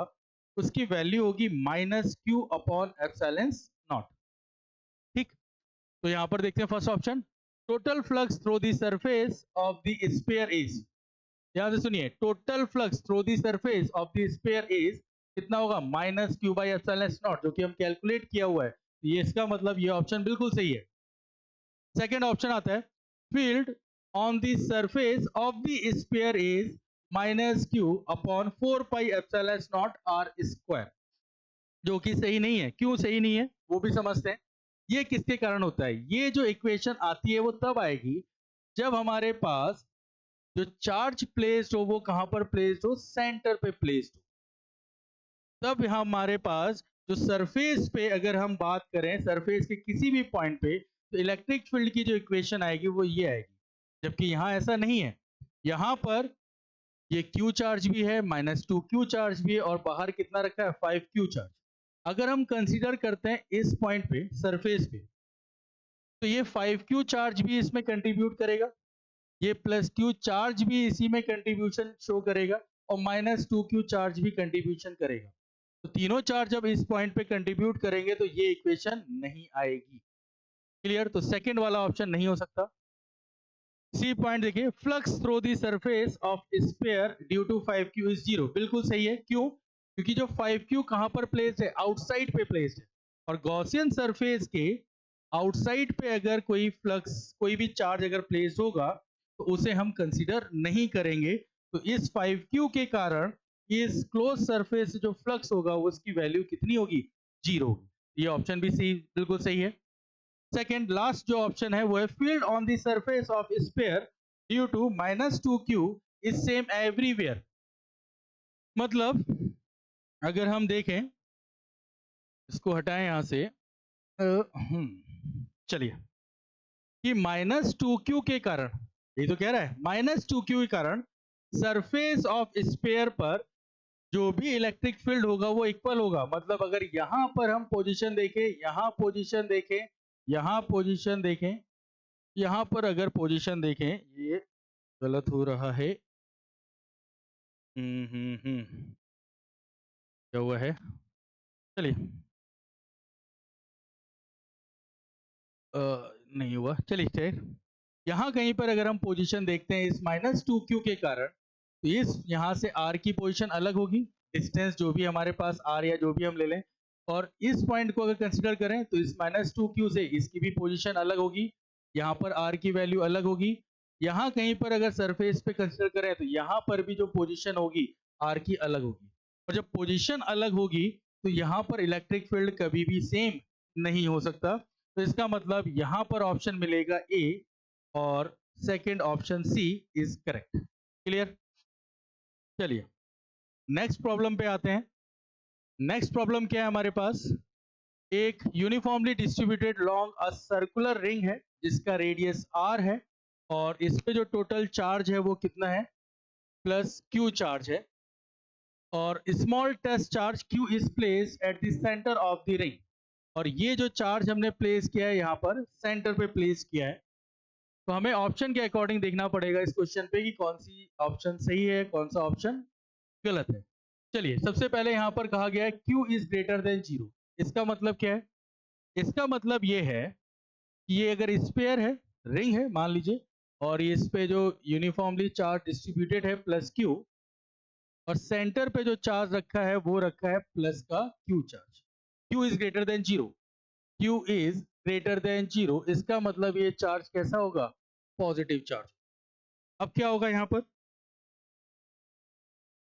Speaker 1: उसकी वैल्यू होगी -q अपॉन एप्सिलॉन नॉट। ठीक, तो यहां पर देखते हैं first option, total flux through the surface of the sphere is, ध्यान से सुनिए, total flux through the surface of the sphere is कितना होगा, -q बाई एप्सिलॉन नॉट, जो कि हम कैलकुलेट किया हुआ है। ये इसका मतलब ये ऑप्शन बिल्कुल सही है। सेकेंड ऑप्शन आता है, field on the surface of the sphere is -q upon 4 pi epsilon naught r square, जो कि सही नहीं है। क्यों सही नहीं है वो भी समझते हैं। ये किसके कारण होता है, ये जो इक्वेशन आती है वो तब आएगी जब हमारे पास जो चार्ज प्लेस्ड हो वो कहां पर प्लेस्ड हो, सेंटर पे प्लेस्ड हो। तब हमारे पास जो सरफेस पे अगर हम बात करें सरफेस के किसी भी पॉइंट पे, तो इलेक्ट्रिक फील्ड की जो इक्वेशन आएगी वो ये आएगी। जबकि यहाँ ऐसा नहीं है, यहाँ पर ये क्यू चार्ज भी है, -2 क्यू चार्ज भी है, और बाहर कितना रखा है, 5 क्यू चार्ज। अगर हम कंसीडर करते हैं इस पॉइंट पे सरफेस पे, तो ये 5 क्यू चार्ज भी इसमें कंट्रीब्यूट करेगा, ये +Q चार्ज भी इसी में कंट्रीब्यूशन शो करेगा, और -2Q चार्ज भी कंट्रीब्यूशन करेगा। तो तीनों चार्ज जब इस पॉइंट पे कंट्रीब्यूट करेंगे तो ये इक्वेशन नहीं आएगी। क्लियर? तो सेकंड वाला ऑप्शन नहीं हो सकता। सी पॉइंट देखिए, flux through the surface of sphere due to 5Q is 0। बिल्कुल सही है। क्यों? क्योंकि जो 5Q कहां पर प्लेस्ड है, आउटसाइड पे प्लेस्ड है, और गॉसियन सरफेस के आउटसाइड पे अगर कोई फ्लक्स, कोई भी चार्ज अगर प्लेस्ड होगा तो उसे हम कंसीडर नहीं करेंगे। तो इस 5Q के कारण इस क्लोज सरफेस से जो फ्लक्स होगा उसकी वैल्यू कितनी होगी, 0 होगी। ये ऑप्शन भी सही, बिल्कुल सही है। सेकेंड लास्ट जो ऑप्शन है वो है, field on the surface of sphere due to -2Q is same everywhere. मतलब अगर हम देखें, इसको हटाएं यहां से, चलिए, कि -2Q के कारण, ये तो कह रहा है -2Q के कारण सरफेस ऑफ स्फीयर पर जो भी इलेक्ट्रिक फील्ड होगा वो इक्वल होगा। मतलब अगर यहां पर हम पोजीशन देखें, यहां पोजीशन देखें, यहां पोजीशन देखें, यहां पर अगर पोजीशन देखें, ये गलत हो रहा है। क्या हुआ है, चलिए, नहीं हुआ, चलिए खैर। यहाँ कहीं पर अगर हम पोजीशन देखते हैं इस -2Q के कारण, तो इस यहाँ से R की पोजीशन अलग होगी, डिस्टेंस जो भी हमारे पास R या जो भी हम ले लें, और इस पॉइंट को अगर कंसिडर करें तो इस -2Q से इसकी भी पोजीशन अलग होगी, यहाँ पर R की वैल्यू अलग होगी। यहाँ कहीं पर अगर सरफेस पे कंसिडर करें तो यहाँ पर भी जो पोजीशन होगी R की अलग होगी, और जब पोजीशन अलग होगी तो यहाँ पर इलेक्ट्रिक फील्ड कभी भी सेम नहीं हो सकता। तो इसका मतलब यहाँ पर ऑप्शन मिलेगा ए, और second option C is correct. Clear? चलिए नेक्स्ट प्रॉब्लम पे आते हैं। नेक्स्ट प्रॉब्लम क्या है हमारे पास, एक uniformly distributed long a circular ring है जिसका रेडियस r है, और इस पे जो टोटल चार्ज है वो कितना है, +Q चार्ज है, और small test charge Q is place at the centre of the ring. और ये जो चार्ज हमने प्लेस किया है यहाँ पर सेंटर पे प्लेस किया है, तो हमें ऑप्शन के अकॉर्डिंग देखना पड़ेगा इस क्वेश्चन पे कि कौन सी ऑप्शन सही है, कौन सा ऑप्शन गलत है। चलिए, सबसे पहले यहाँ पर कहा गया है Q इज ग्रेटर देन 0। इसका मतलब क्या है? इसका मतलब ये है कि ये अगर स्फीयर है, रिंग है मान लीजिए, और ये इस पे जो यूनिफॉर्मली चार्ज डिस्ट्रीब्यूटेड है +Q, और सेंटर पे जो चार्ज रखा है वो रखा है प्लस का Q charge. Q is greater than 0, Q is greater than 0, इसका मतलब ये चार्ज कैसा होगा, पॉजिटिव चार्ज। अब क्या होगा यहाँ पर,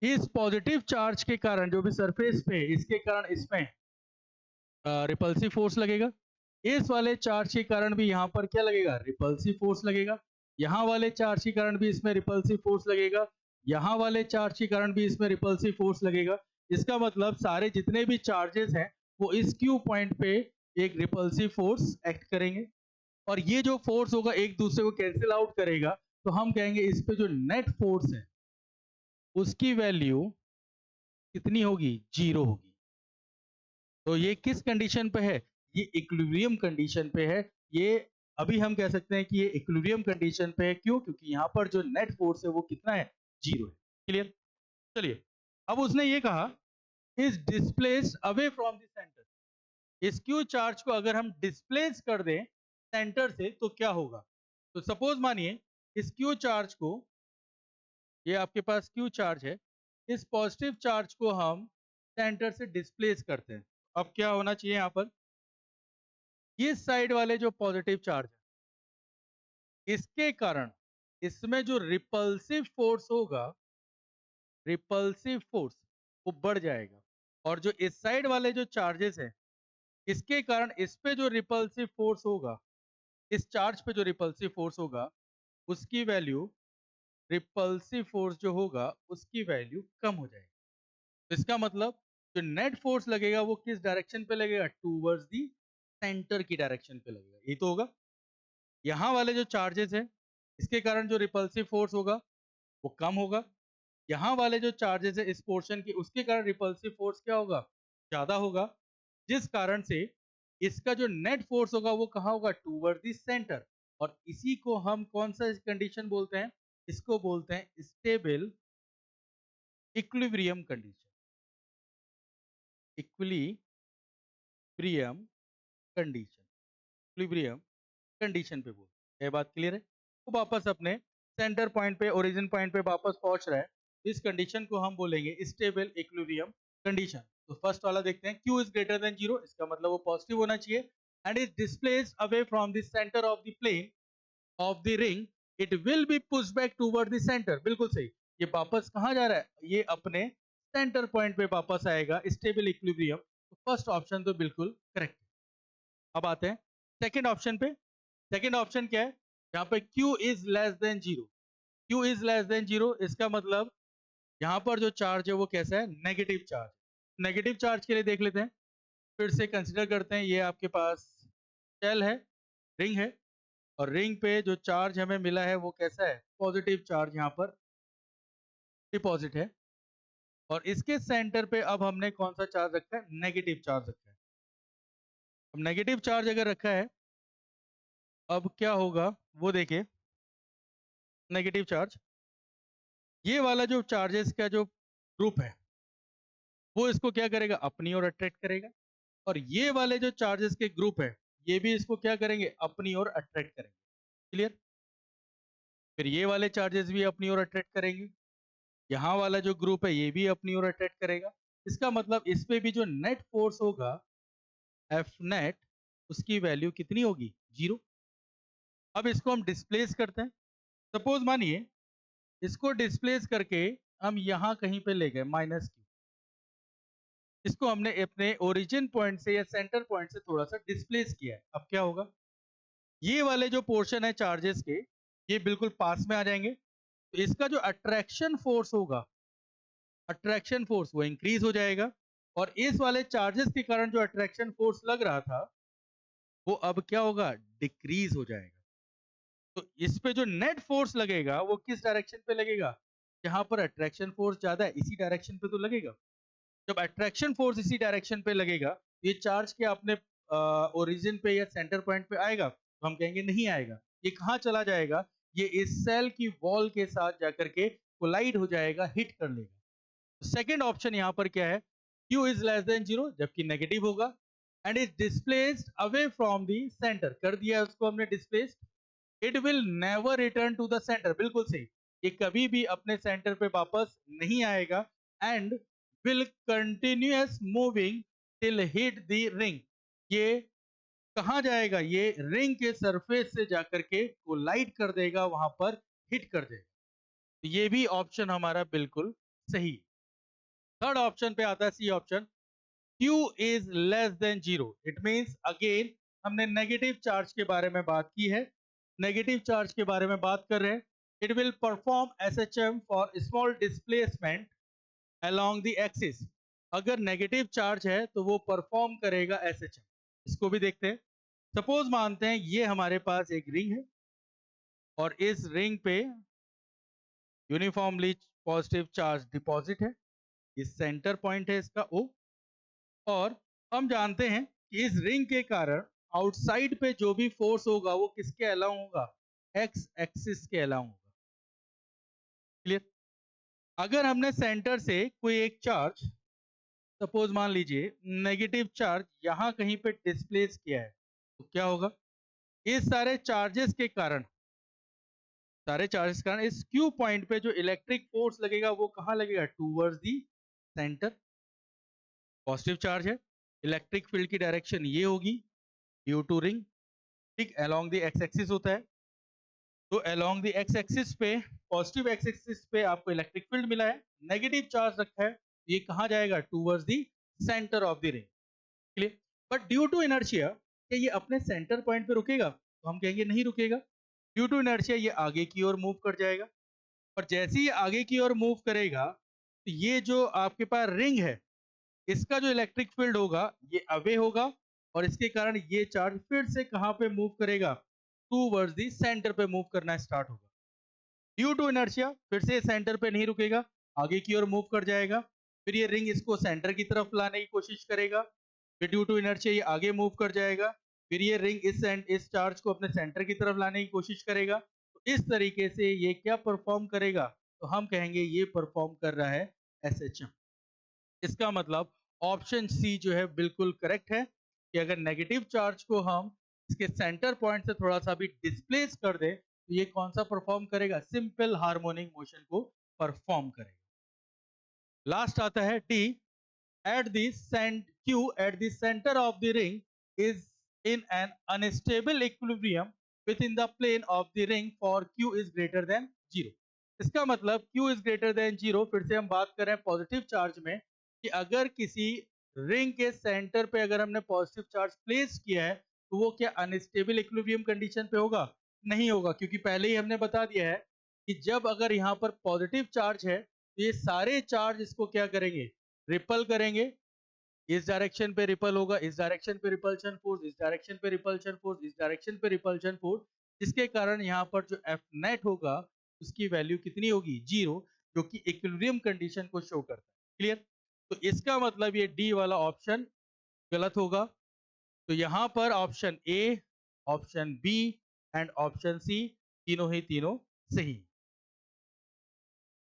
Speaker 1: इस पॉजिटिव चार्ज के कारण जो भी सरफेस पे है, इसके कारण इसमें रिपल्सिव फोर्स लगेगा। इस वाले चार्ज के कारण भी यहाँ पर क्या लगेगा, रिपल्सिव फोर्स लगेगा। यहाँ वाले चार्ज के कारण भी इसमें रिपल्सिव फोर्स लगेगा। यहाँ वाले चार्ज के कारण भी इसमें रिपल्सिव फोर्स लगेगा। इसका मतलब सारे जितने भी चार्जेस हैं वो इस क्यू पॉइंट पे एक रिपल्सिव फोर्स एक्ट करेंगे, और ये जो फोर्स होगा एक दूसरे को कैंसिल आउट करेगा। तो हम कहेंगे इस पे जो नेट फोर्स है उसकी वैल्यू कितनी होगी, 0 होगी। तो ये किस कंडीशन पे है, ये इक्विलिब्रियम कंडीशन पे है। ये अभी हम कह सकते हैं कि ये इक्विलिब्रियम कंडीशन पे है। क्यों? क्योंकि यहाँ पर जो नेट फोर्स है वो कितना है, 0 है। क्लियर? चलिए, अब उसने ये कहा is displaced away from the centre. इस क्यू चार्ज को अगर हम डिस्प्लेस कर दें सेंटर से तो क्या होगा। तो सपोज मानिए इस क्यू चार्ज को, ये आपके पास क्यू चार्ज है, इस पॉजिटिव चार्ज को हम सेंटर से डिस्प्लेस करते हैं। अब क्या होना चाहिए यहाँ पर, इस साइड वाले जो पॉजिटिव चार्ज है इसके कारण इसमें जो रिपल्सिव फोर्स होगा, रिपल्सिव फोर्स वो बढ़ जाएगा, और जो इस साइड वाले जो चार्जेस हैं इसके कारण इस पे जो रिपल्सिव फोर्स होगा, इस चार्ज पे जो रिपल्सिव फोर्स होगा उसकी वैल्यू, रिपल्सिव फोर्स जो होगा उसकी वैल्यू कम हो जाएगी। तो इसका मतलब जो नेट फोर्स लगेगा वो किस डायरेक्शन पे लगेगा? टूवर्ड्स दी सेंटर की डायरेक्शन पे लगेगा। ये तो होगा। यहाँ वाले जो चार्जेस हैं, इसके कारण जो रिपल्सिव फोर्स होगा वो कम होगा। यहाँ वाले जो चार्जेस है इस पोर्शन की, उसके कारण रिपल्सिव फोर्स क्या होगा? ज्यादा होगा। जिस कारण से इसका जो नेट फोर्स होगा वो कहाँ होगा? Toward the centre. और इसी को हम कौन सा कंडीशन बोलते हैं? इसको बोलते हैं stable equilibrium condition. Equilibrium condition, equilibrium condition पे बोल। ये बात क्लियर है? तो वापस अपने सेंटर पॉइंट पे, ओरिजिन पॉइंट पे वापस पहुंच रहा है। इस कंडीशन को हम बोलेंगे स्टेबल इक्विलिब्रियम कंडीशन। तो फर्स्ट वाला देखते हैं, Q इज ग्रेटर देन 0, इसका मतलब वो पॉजिटिव होना चाहिए। And is displaced away from the centre of the plane of the ring, it will be push back toward the centre. बिल्कुल सही। ये वापस कहाँ जा रहा है? ये अपने सेंटर पॉइंट पे वापस आएगा, स्टेबल इक्विलिब्रियम। तो फर्स्ट ऑप्शन तो बिल्कुल करेक्ट। अब आते हैं सेकंड ऑप्शन पे। सेकंड ऑप्शन क्या है? यहाँ पे Q is less than 0। Q is less than 0 इसका मतलब यहाँ पर जो चार्ज है वो कैसा है? Negative charge. नेगेटिव चार्ज के लिए देख लेते हैं, फिर से कंसिडर करते हैं। ये आपके पास शेल है, रिंग है, और रिंग पे जो चार्ज हमें मिला है वो कैसा है? पॉजिटिव चार्ज यहाँ पर डिपॉजिट है। और इसके सेंटर पे अब हमने कौन सा चार्ज रखा है? नेगेटिव चार्ज रखा है। अब नेगेटिव चार्ज अगर रखा है, अब क्या होगा वो देखिए। नेगेटिव चार्ज, ये वाला जो चार्जेस का जो ग्रुप है वो इसको क्या करेगा? अपनी ओर अट्रैक्ट करेगा। और ये वाले जो चार्जेस के ग्रुप है ये भी इसको क्या करेंगे? अपनी ओर अट्रैक्ट करेंगे। क्लियर? फिर ये वाले चार्जेस भी अपनी ओर अट्रैक्ट करेंगे। यहाँ वाला जो ग्रुप है ये भी अपनी ओर अट्रैक्ट करेगा। इसका मतलब इस पे भी जो नेट फोर्स होगा एफ नेट, उसकी वैल्यू कितनी होगी? 0। अब इसको हम डिस्प्लेस करते हैं। सपोज मानिए इसको डिस्प्लेस करके हम यहाँ कहीं पे ले गए -Q। इसको हमने अपने ओरिजिन पॉइंट से या सेंटर पॉइंट से थोड़ा सा डिस्प्लेस किया है। अब क्या होगा? ये वाले जो पोर्शन है चार्जेस के, ये बिल्कुल पास में आ जाएंगे। तो इसका जो अट्रैक्शन फोर्स होगा, अट्रैक्शन फोर्स वो इंक्रीज हो जाएगा। और इस वाले चार्जेस के कारण जो अट्रैक्शन फोर्स लग रहा था वो अब क्या होगा? डिक्रीज हो जाएगा। तो इस पे जो नेट फोर्स लगेगा वो किस डायरेक्शन पे लगेगा? जहां पर अट्रैक्शन फोर्स ज्यादा है इसी डायरेक्शन पे तो लगेगा। जब अट्रैक्शन फोर्स इसी डायरेक्शन पे लगेगा, ये चार्ज क्या अपने ओरिजिन पे या सेंटर पॉइंट पे आएगा? तो हम कहेंगे नहीं आएगा। ये कहाँ चला जाएगा? ये इस सेल की वॉल के साथ जाकर के कोलाइड हो जाएगा, हिट कर लेगा। सेकेंड ऑप्शन यहाँ पर क्या है? Q इज लेस देन 0, जबकि नेगेटिव होगा। And is displaced away from the centre, कर दिया उसको हमने displaced. It will never return to the centre, बिल्कुल सही। ये कभी भी अपने सेंटर पे वापस नहीं आएगा। And will continuous moving till hit the ring. ये कहाँ जाएगा? ये रिंग के सरफेस से जाकर के कोलाइड कर देगा, वहां पर हिट कर देगा। तो ये भी ऑप्शन हमारा बिल्कुल सही। थर्ड ऑप्शन पे आता है C option, Q is less than 0। It means again हमने नेगेटिव चार्ज के बारे में बात की है। नेगेटिव चार्ज के बारे में बात कर रहे हैं। It will perform SHM for small displacement along the axis. अगर नेगेटिव चार्ज है तो वो परफॉर्म करेगा SHM। इसको भी देखते हैं। सपोज मानते हैं ये हमारे पास एक रिंग है और इस रिंग पे यूनिफॉर्मली पॉजिटिव चार्ज डिपॉजिट है। इस सेंटर पॉइंट है इसका O। और हम जानते हैं कि इस रिंग के कारण आउटसाइड पे जो भी फोर्स होगा वो किसके अलाउ होगा? एक्स एक्सिस के अलाउ होगा। क्लियर? अगर हमने सेंटर से कोई एक चार्ज, सपोज मान लीजिए नेगेटिव चार्ज, यहां कहीं पे डिस्प्लेस किया है, तो क्या होगा? इस सारे चार्जेस के कारण, सारे चार्जेस के कारण इस Q पॉइंट पे जो इलेक्ट्रिक फोर्स लगेगा वो कहां लगेगा? Towards the centre. Positive charge है, इलेक्ट्रिक फील्ड की डायरेक्शन ये होगी, ड्यू टू रिंग। ठीक, अलोंग द एक्स एक्सिस होता है। तो अलोंग द एक्स एक्सिस पे, पॉजिटिव एक्स एक्सिस पे आपको इलेक्ट्रिक फील्ड मिला है, नेगेटिव चार्ज रखा है, ये कहां जाएगा? Towards the centre of the ring. Clear? But due to inertia, क्या ये अपने सेंटर पॉइंट पे रुकेगा? तो हम कहेंगे नहीं रुकेगा। ड्यू टू इनर्शिया ये आगे की ओर मूव कर जाएगा। और जैसे ही आगे की ओर मूव करेगा, तो ये जो आपके पास रिंग है इसका जो इलेक्ट्रिक फील्ड होगा ये अवे होगा और इसके कारण ये चार्ज फिर से कहां पे मूव करेगा, टूवर्ड्स दी सेंटर पे मूव करना स्टार्ट होगा। ड्यू टू इनर्शिया फिर से सेंटर पे नहीं रुकेगा, आगे की ओर मूव कर जाएगा। फिर ये रिंग इसको सेंटर की तरफ लाने की कोशिश करेगा, फिर ड्यू टू इनर्शिया ये आगे मूव कर जाएगा। फिर ये रिंग इस चार्ज को अपने सेंटर की तरफ लाने की कोशिश करेगा। तो इस तरीके से ये क्या परफॉर्म करेगा, तो हम कहेंगे ये परफॉर्म कर रहा है एसएचएम। इसका मतलब ऑप्शन सी जो है बिल्कुल करेक्ट है कि अगर नेगेटिव चार्ज को हम इसके सेंटर पॉइंट से थोड़ा सा भी डिस्प्लेस कर दे तो ये कौन सा परफॉर्म करेगा, सिंपल हार्मोनिक मोशन को परफॉर्म करेगा। लास्ट आता है D, at the q at the center of the ring is in an unstable equilibrium within the plane of the ring for q is greater than 0। इसका मतलब q is greater than 0, फिर से हम बात कर रहे हैं पॉजिटिव चार्ज में कि अगर किसी रिंग के सेंटर पे अगर हमने पॉजिटिव चार्ज प्लेस किया है तो वो क्या अनस्टेबल इक्विलिब्रियम कंडीशन पे होगा, नहीं होगा, क्योंकि पहले ही हमने बता दिया है कि जब अगर यहाँ पर पॉजिटिव चार्ज है तो ये सारे चार्ज इसको क्या करेंगे, रिपल करेंगे। इस डायरेक्शन पे रिपल होगा, इस डायरेक्शन पे रिपल्शन फोर्स, इस डायरेक्शन पे रिपल्शन फोर्स, इस डायरेक्शन पे रिपल्शन फोर्स, जिसके कारण यहाँ पर जो एफ नेट होगा उसकी वैल्यू कितनी होगी, 0, जो कि इक्विलिब्रियम कंडीशन को शो करता है। क्लियर? तो इसका मतलब ये डी वाला ऑप्शन गलत होगा। तो यहाँ पर option A, option B and option C तीनों ही तीनों सही।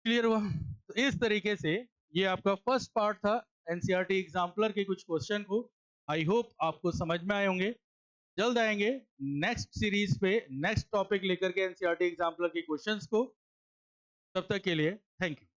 Speaker 1: क्लियर हुआ? तो इस तरीके से ये आपका फर्स्ट पार्ट था एनसीईआरटी एग्जाम्पलर के कुछ क्वेश्चन को। आई होप आपको समझ में आए होंगे। जल्द आएंगे नेक्स्ट सीरीज पे नेक्स्ट टॉपिक लेकर के एनसीईआरटी एग्जाम्पलर के क्वेश्चंस को। तब तक के लिए थैंक यू।